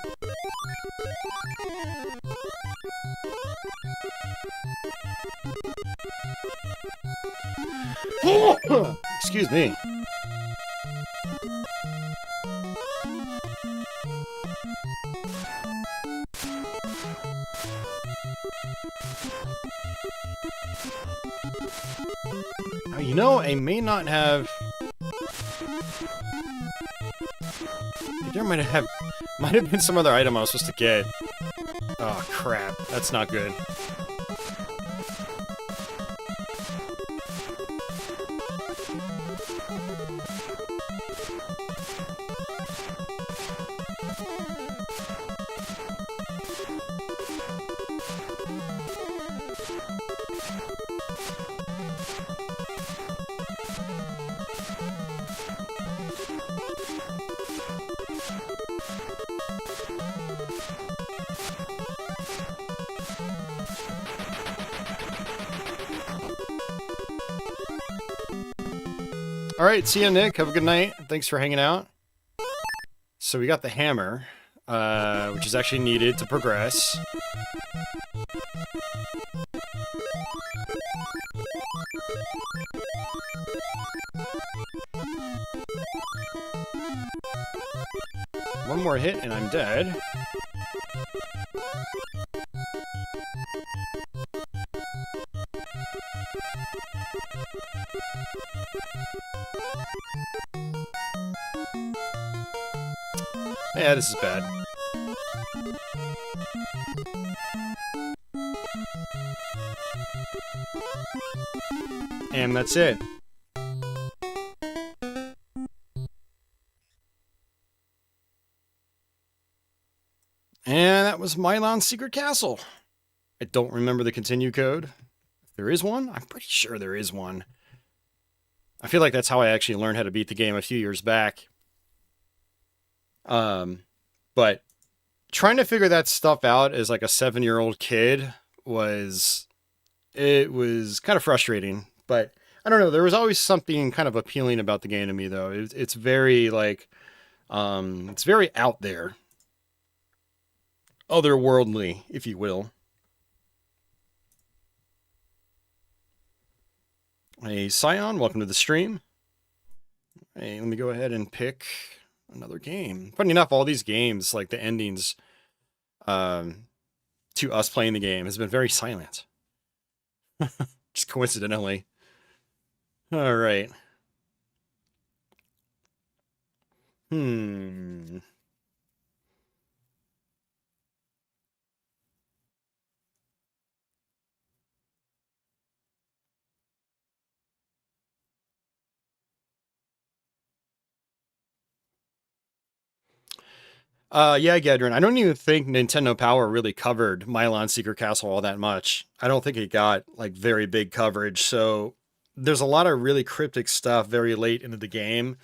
Excuse me. You know, I may not have... There might have been some other item I was supposed to get. Oh, crap. That's not good. Alright, see ya, Nick. Have a good night. Thanks for hanging out. So we got the hammer, which is actually needed to progress. One more hit and I'm dead. Yeah, this is bad. And that's it. And that was Milon's Secret Castle. I don't remember the continue code. If there is one, I'm pretty sure there is one. I feel like that's how I actually learned how to beat the game a few years back. But trying to figure that stuff out as like a 7-year-old kid was kind of frustrating. But I don't know, there was always something kind of appealing about the game to me, though. It's very like, it's very out there. Otherworldly, if you will. Hey, Scion, welcome to the stream. Hey, let me go ahead and pick another game. Funny enough, all these games, like the endings to us playing the game, has been very silent. Just coincidentally. All right. Yeah, Gedrin, I don't even think Nintendo Power really covered Milon Secret Castle all that much. I don't think it got, like, very big coverage, so there's a lot of really cryptic stuff very late into the game.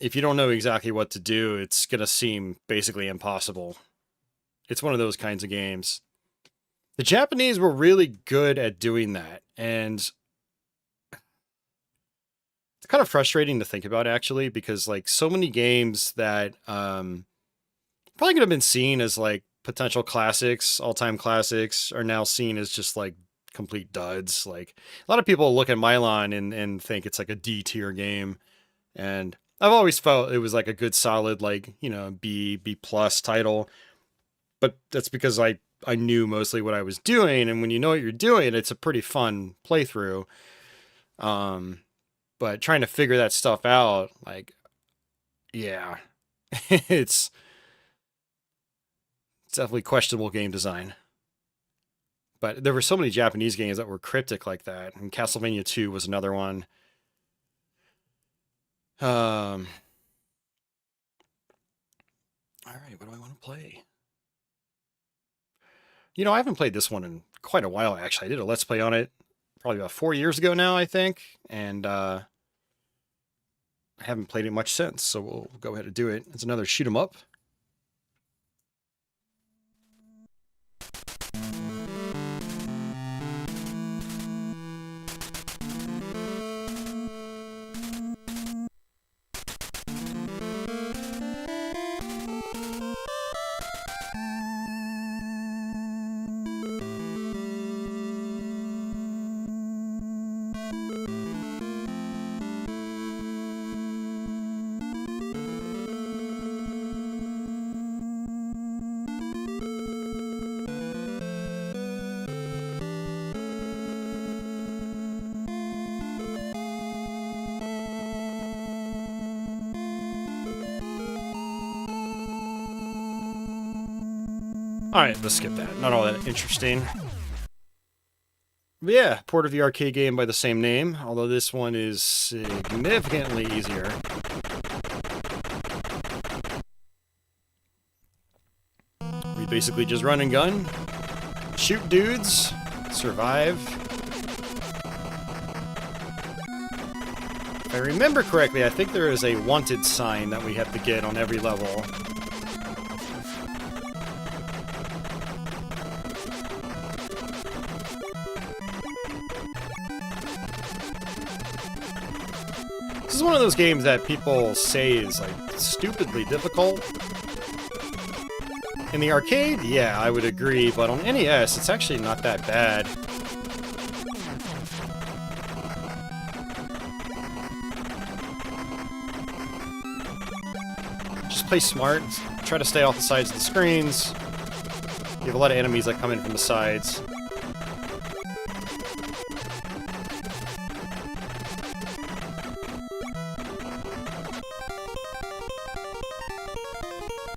If you don't know exactly what to do, it's gonna seem basically impossible. It's one of those kinds of games. The Japanese were really good at doing that, and it's kind of frustrating to think about, actually, because, like, so many games that, probably could have been seen as like potential classics, all-time classics, are now seen as just like complete duds. Like a lot of people look at Milon and think it's like a D tier game, and I've always felt it was like a good solid like, you know, B plus title. But that's because I knew mostly what I was doing, and when you know what you're doing, it's a pretty fun playthrough. But trying to figure that stuff out, like, yeah, it's definitely questionable game design. But there were so many Japanese games that were cryptic like that, and Castlevania 2 was another one. All right, what do I want to play? You know, I haven't played this one in quite a while, actually. I did a Let's Play on it probably about 4 years ago now, I think, and I haven't played it much since, so we'll go ahead and do it. It's another shoot 'em up. Alright, let's skip that. Not all that interesting. But yeah, port of the arcade game by the same name, although this one is significantly easier. We basically just run and gun, shoot dudes, survive. If I remember correctly, I think there is a wanted sign that we have to get on every level. is one of those games that people say is, like, stupidly difficult. In the arcade, yeah, I would agree, but on NES, it's actually not that bad. Just play smart, try to stay off the sides of the screens. You have a lot of enemies that come in from the sides.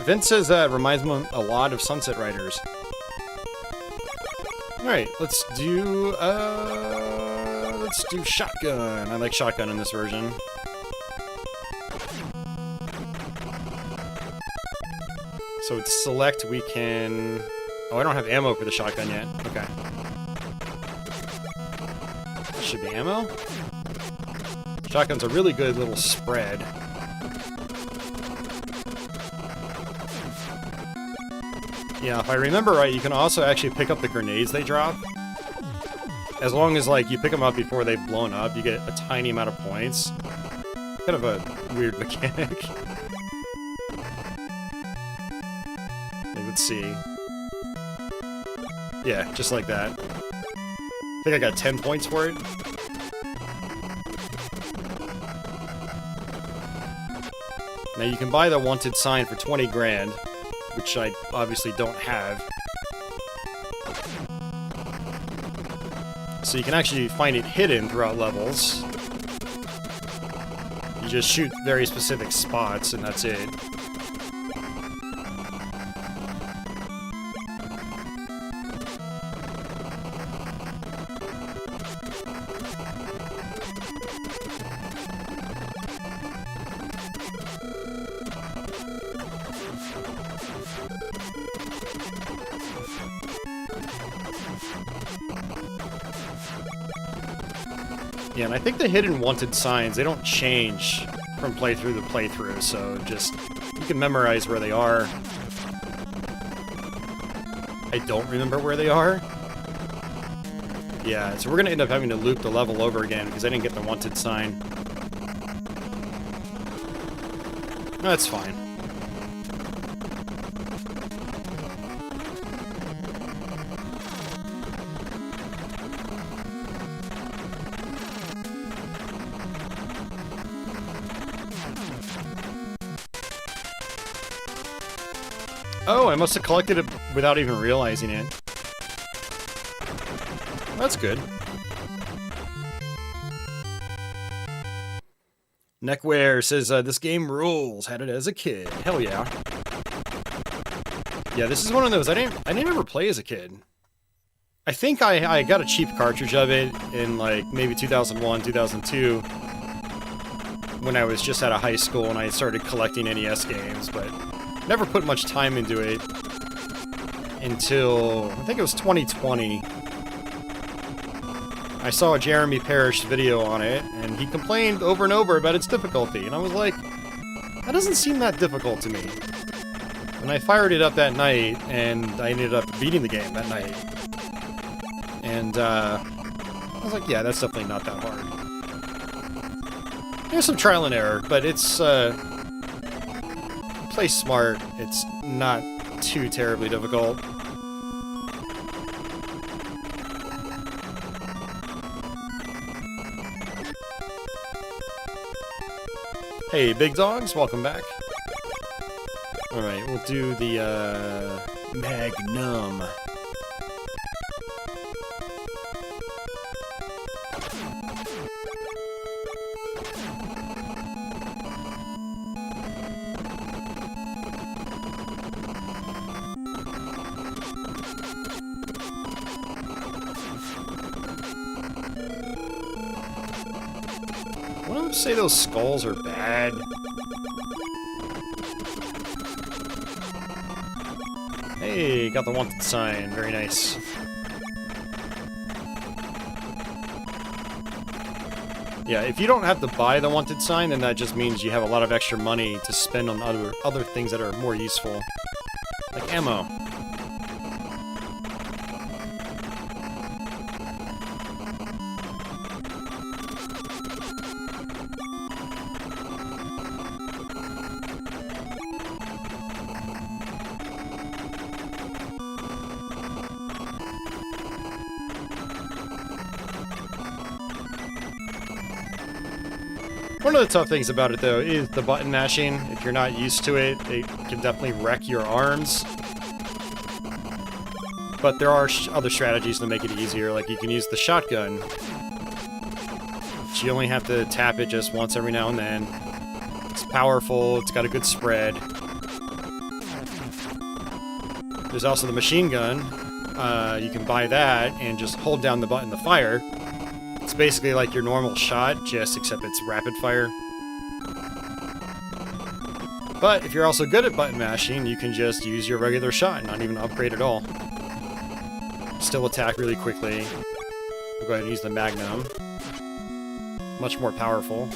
Vince says that reminds him a lot of Sunset Riders. Alright, let's do Shotgun. I like Shotgun in this version. So with select we can... Oh, I don't have ammo for the shotgun yet. Okay. That should be ammo. Shotgun's a really good little spread. Yeah, if I remember right, you can also actually pick up the grenades they drop. As long as, like, you pick them up before they've blown up, you get a tiny amount of points. Kind of a weird mechanic. Let's see. Yeah, just like that. I think I got 10 points for it. Now you can buy the wanted sign for 20 grand. Which I obviously don't have. So you can actually find it hidden throughout levels. You just shoot very specific spots and that's it. Yeah, and I think the hidden wanted signs, they don't change from playthrough to playthrough, so just, you can memorize where they are. I don't remember where they are. Yeah, so we're gonna end up having to loop the level over again, because I didn't get the wanted sign. No, that's fine. Oh, I must have collected it without even realizing it. That's good. Neckwear says, this game rules. Had it as a kid. Hell yeah. Yeah, this is one of those I didn't ever play as a kid. I think I got a cheap cartridge of it in, like, maybe 2001, 2002, when I was just out of high school and I started collecting NES games, but never put much time into it until, I think it was 2020. I saw a Jeremy Parrish video on it, and he complained over and over about its difficulty, and I was like, that doesn't seem that difficult to me. And I fired it up that night, and I ended up beating the game that night. And, I was like, yeah, that's definitely not that hard. There's some trial and error, but it's, play smart. It's not too terribly difficult. Hey, big dogs, welcome back. Alright, we'll do the, Magnum. I want to say those skulls are bad. Hey, got the wanted sign. Very nice. Yeah, if you don't have to buy the wanted sign, then that just means you have a lot of extra money to spend on other things that are more useful. Like ammo. One of the tough things about it, though, is the button mashing. If you're not used to it, it can definitely wreck your arms. But there are other strategies to make it easier, like you can use the shotgun. You only have to tap it just once every now and then. It's powerful, it's got a good spread. There's also the machine gun. You can buy that and just hold down the button to fire. It's basically like your normal shot, just except it's rapid fire. But if you're also good at button mashing, you can just use your regular shot and not even upgrade at all. Still attack really quickly. We'll go ahead and use the Magnum. Much more powerful.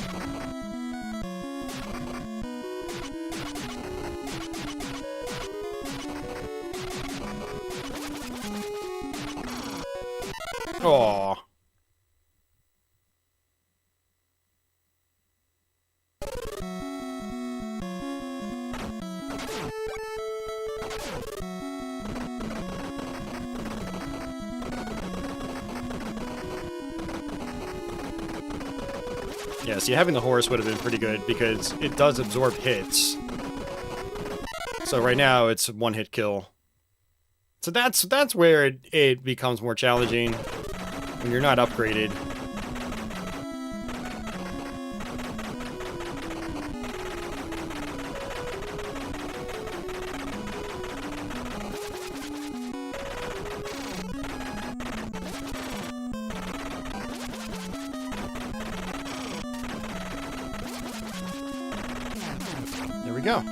Aww. Yeah, see, having the horse would have been pretty good because it does absorb hits. So right now it's one hit kill. So that's where it becomes more challenging when you're not upgraded. There we go.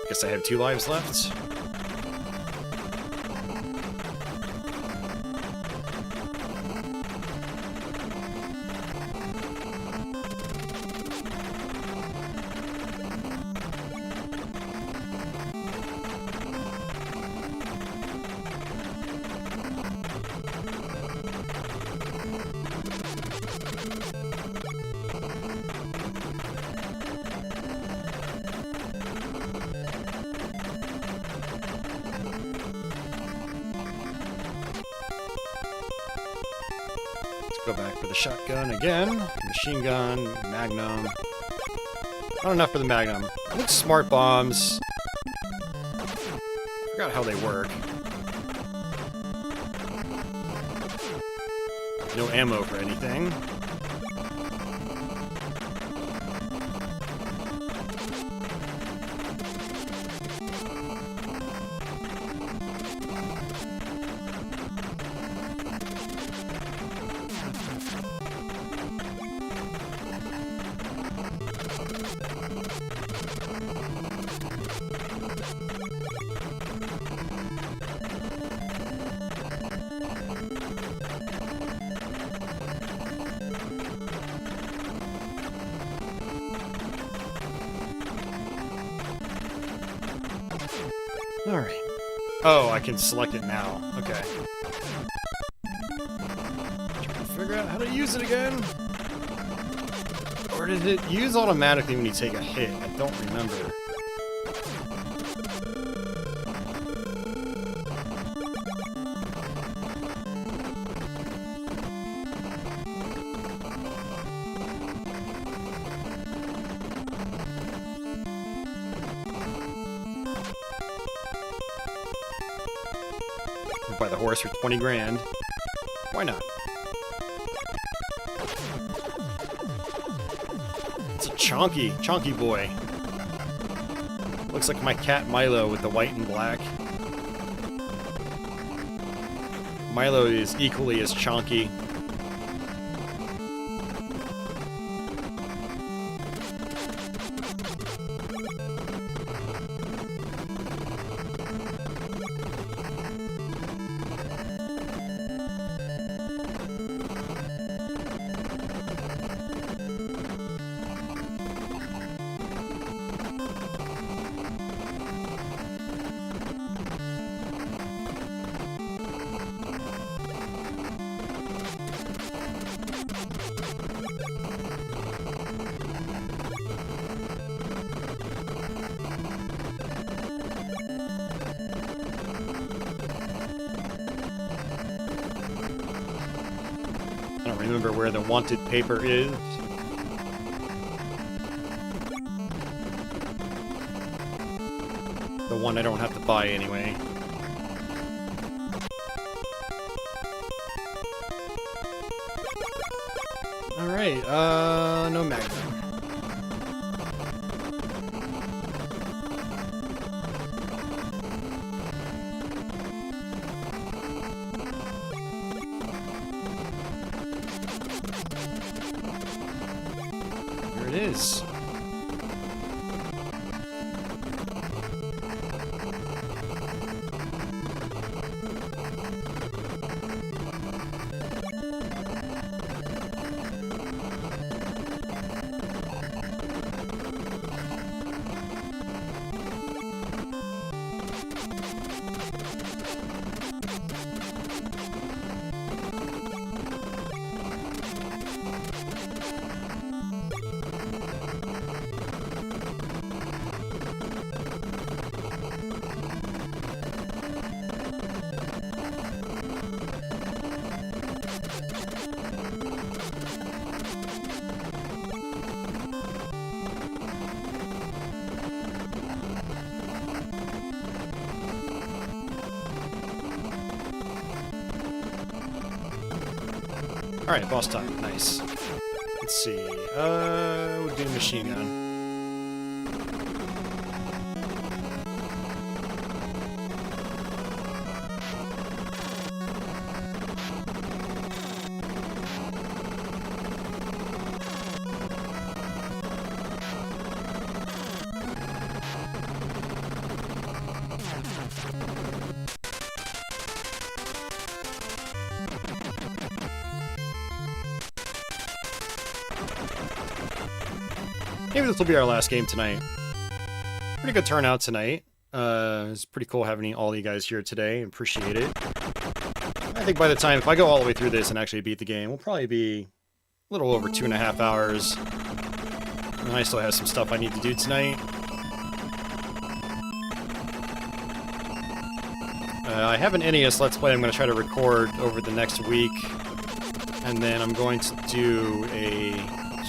Guess I have 2 lives left. Go back for the shotgun again. Machine gun, Magnum. Not enough for the Magnum. I think smart bombs. I forgot how they work. No ammo for anything. Alright. Oh, I can select it now. Okay. Trying to figure out how to use it again. Or did it use automatically when you take a hit? I don't remember. Buy the horse for 20 grand. Why not? It's a chonky boy. Looks like my cat Milo with the white and black. Milo is equally as chonky. remember where the wanted paper is. The one I don't have to buy anyway. Alright, no magnet. Here it is. Alright, boss time. Nice. Let's see. We'll do machine gun. Maybe this will be our last game tonight. Pretty good turnout tonight. It's pretty cool having all you guys here today. Appreciate it. I think by the time, if I go all the way through this and actually beat the game, we'll probably be a little over 2.5 hours. And I still have some stuff I need to do tonight. I have an NES Let's Play I'm going to try to record over the next week. And then I'm going to do a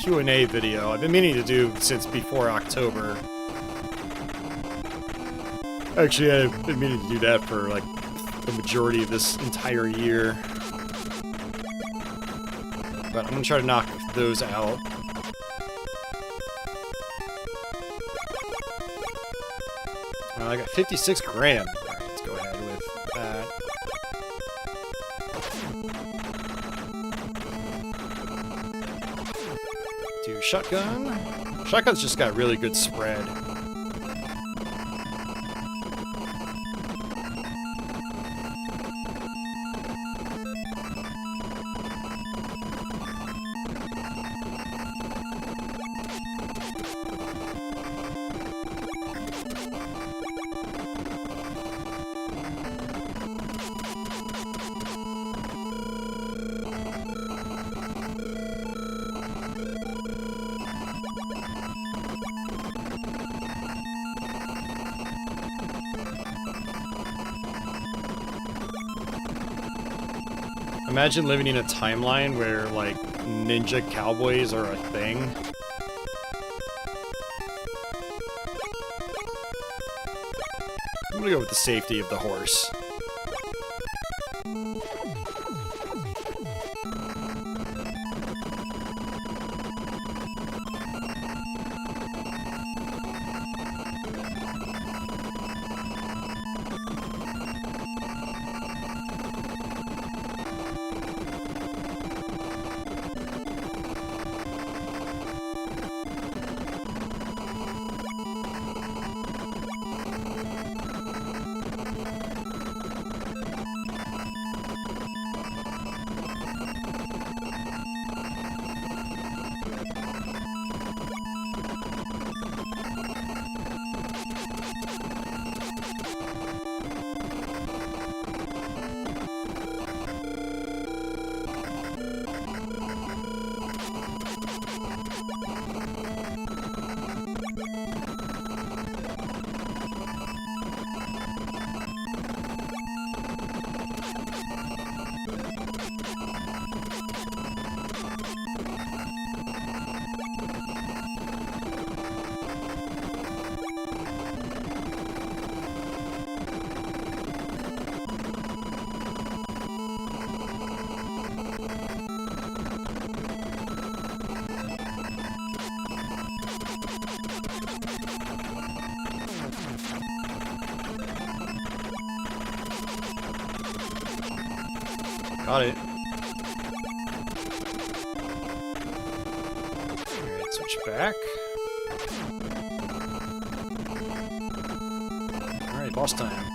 Q&A video I've been meaning to do since before October. Actually, I've been meaning to do that for like the majority of this entire year. But I'm going to try to knock those out. I got 56 grand. Alright, let's go ahead with that. Do shotgun. Shotgun's just got really good spread. Imagine living in a timeline where, like, ninja cowboys are a thing. I'm gonna go with the safety of the horse. Got it. Alright, switch back. Alright, boss time.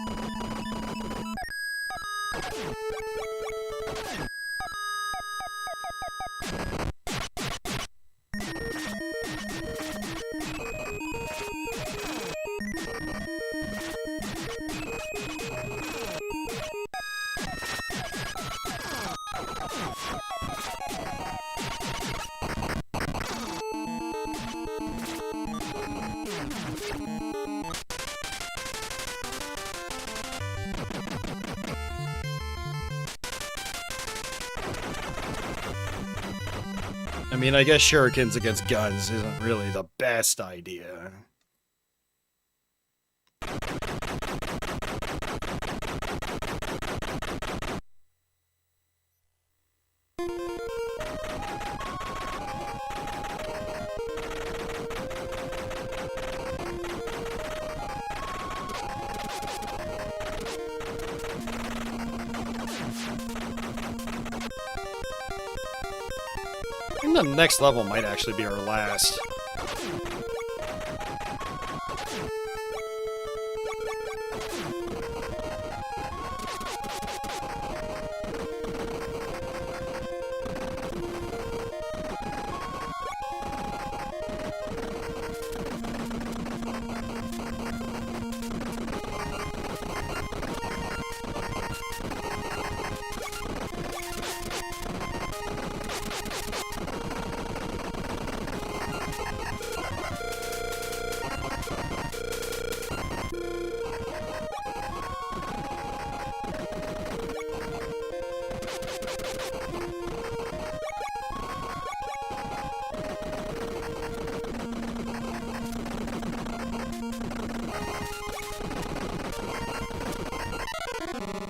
I mean, I guess shurikens against guns isn't really the best idea. I think the next level might actually be our last.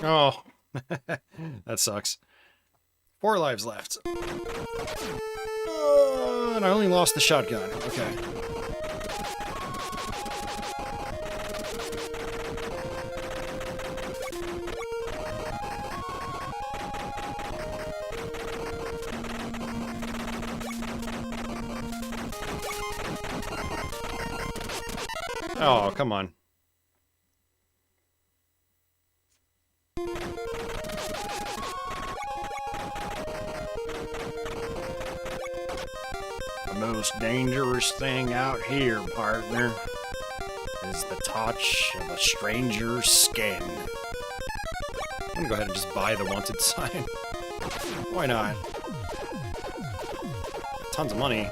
Oh, that sucks. 4 lives left. And I only lost the shotgun. Okay. Oh, come on. The most dangerous thing out here, partner, is the touch of a stranger's skin. I'm gonna go ahead and just buy the wanted sign. Why not? Tons of money.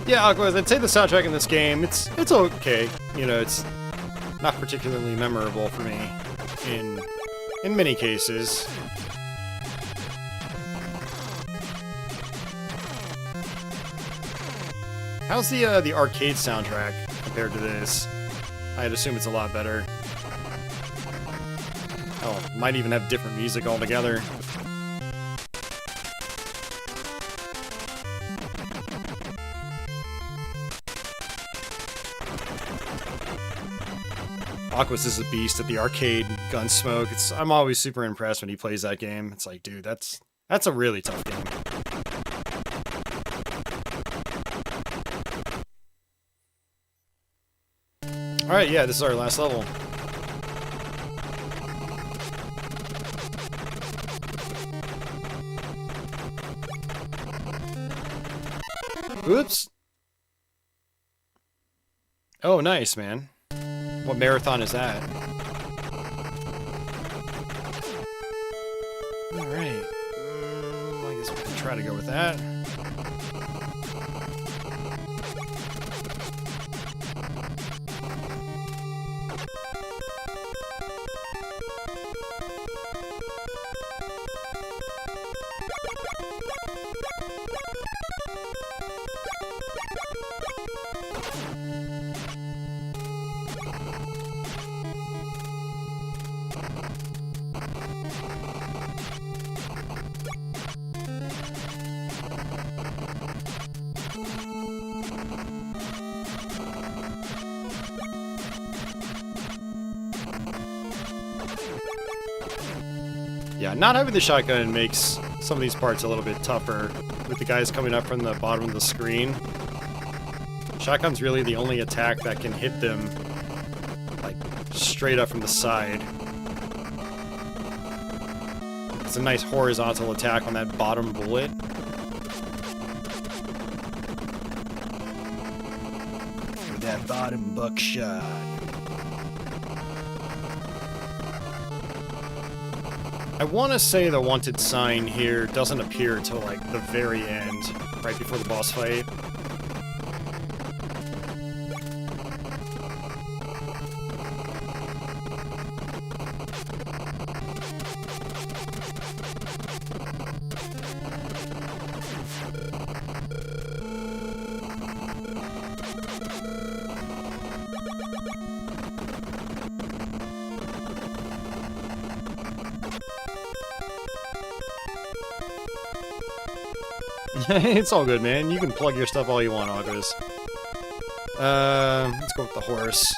Yeah, Aquas, I'd say the soundtrack in this game, it's okay. You know, it's not particularly memorable for me in many cases. How's the arcade soundtrack compared to this? I'd assume it's a lot better. Oh, might even have different music altogether. Aquas is a beast at the arcade Gun.Smoke. I'm always super impressed when he plays that game. It's like, dude, that's a really tough game. Alright, yeah, this is our last level. Oops! Oh, nice, man. What marathon is that? Alright. I guess we can try to go with that. Yeah, not having the shotgun makes some of these parts a little bit tougher with the guys coming up from the bottom of the screen. Shotgun's really the only attack that can hit them, like, straight up from the side. It's a nice horizontal attack on that bottom bullet. With that bottom buckshot. I want to say the wanted sign here doesn't appear until, like, the very end, right before the boss fight. It's all good, man. You can plug your stuff all you want, August. Let's go with the horse.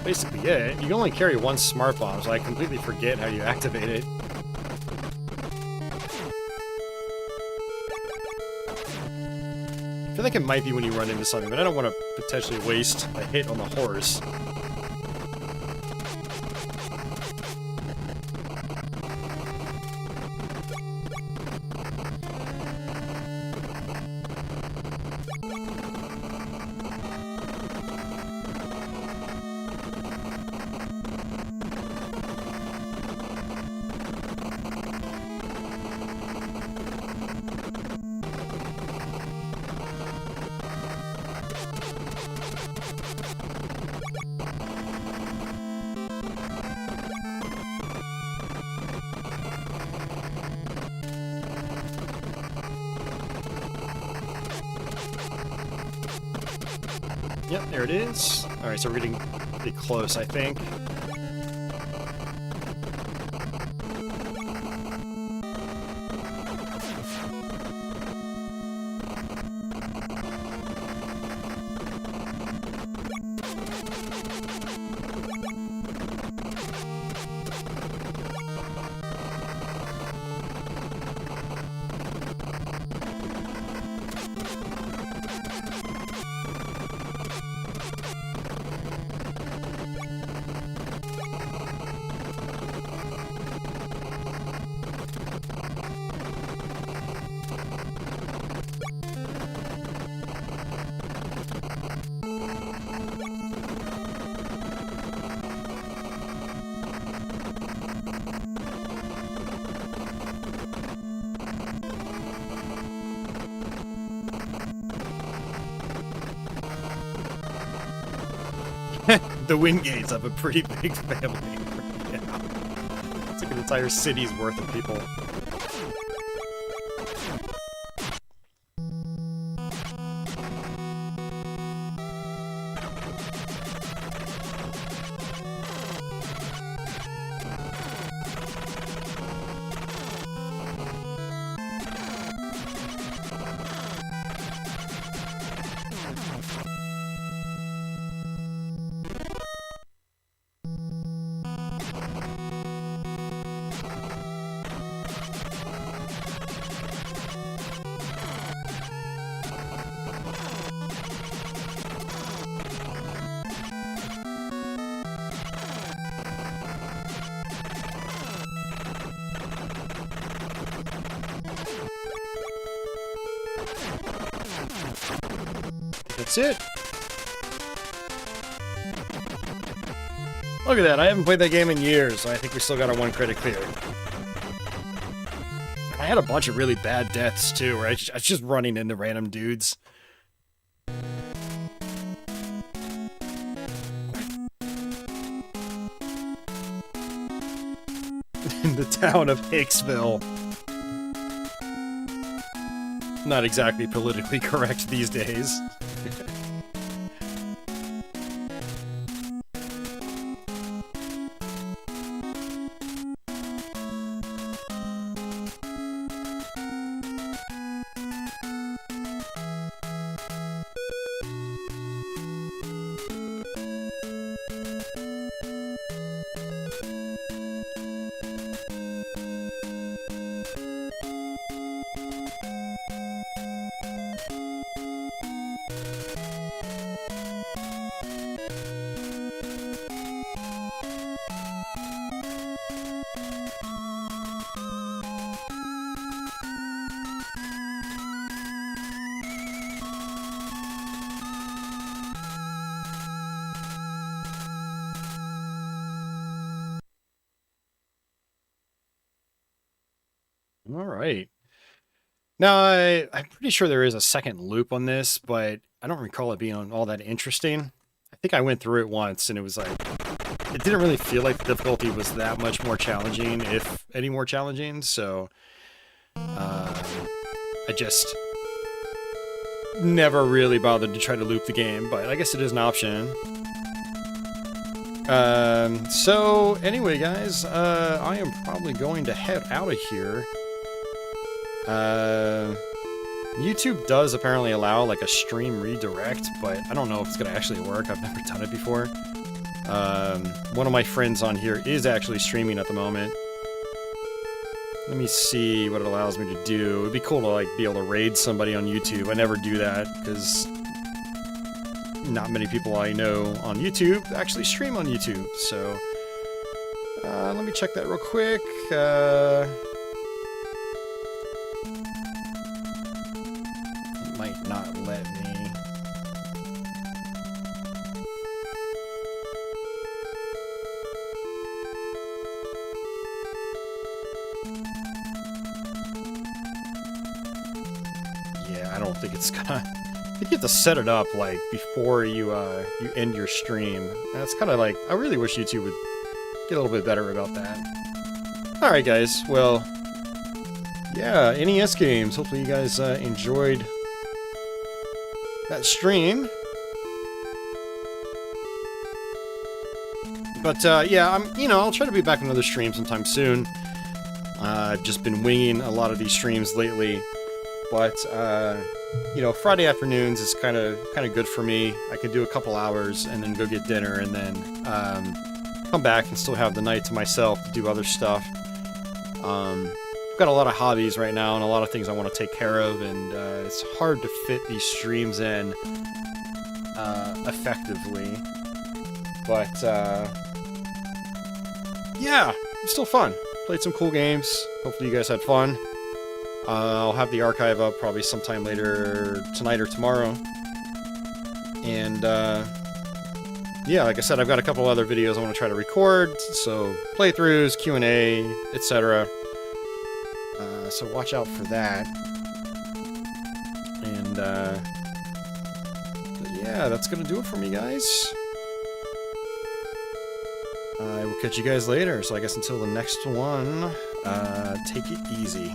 Basically it. You can only carry one smart bomb, so I completely forget how you activate it. I feel like it might be when you run into something, but I don't want to potentially waste a hit on the horse. Yep, there it is. Alright, so we're getting pretty close, I think. The Wingates have a pretty big family. Yeah. It's like an entire city's worth of people. that's it. Look at that, I haven't played that game in years, so I think we still got our 1 credit clear. I had a bunch of really bad deaths, too, where I was just running into random dudes. In the town of Hicksville. Not exactly politically correct these days. All right. Now, I'm pretty sure there is a second loop on this, but I don't recall it being all that interesting. I think I went through it once, and it was like, it didn't really feel like the difficulty was that much more challenging, if any more challenging, so I just never really bothered to try to loop the game, but I guess it is an option. So anyway, guys, I am probably going to head out of here. YouTube does apparently allow like a stream redirect, but I don't know if it's gonna actually work. I've never done it before. One of my friends on here is actually streaming at the moment. Let me see what it allows me to do. It'd be cool to like be able to raid somebody on YouTube. I never do that because not many people I know on YouTube actually stream on YouTube. So let me check that real quick. Might not let me. Yeah, I don't think it's gonna. I think you have to set it up like before you you end your stream. And that's kind of like, I really wish YouTube would get a little bit better about that. All right, guys. Well, yeah, NES Games. Hopefully, you guys enjoyed that stream. But yeah, I'll try to be back on another stream sometime soon. I've just been winging a lot of these streams lately, but Friday afternoons is kind of good for me. I can do a couple hours and then go get dinner and then come back and still have the night to myself to do other stuff. I've got a lot of hobbies right now and a lot of things I want to take care of, and it's hard to fit these streams in effectively. But yeah, it's still fun. Played some cool games. Hopefully you guys had fun. I'll have the archive up probably sometime later tonight or tomorrow. And yeah, like I said, I've got a couple other videos I want to try to record, so playthroughs, Q&A, etc. So watch out for that. And yeah, that's gonna do it for me, guys. I will catch you guys later. So I guess until the next one, take it easy.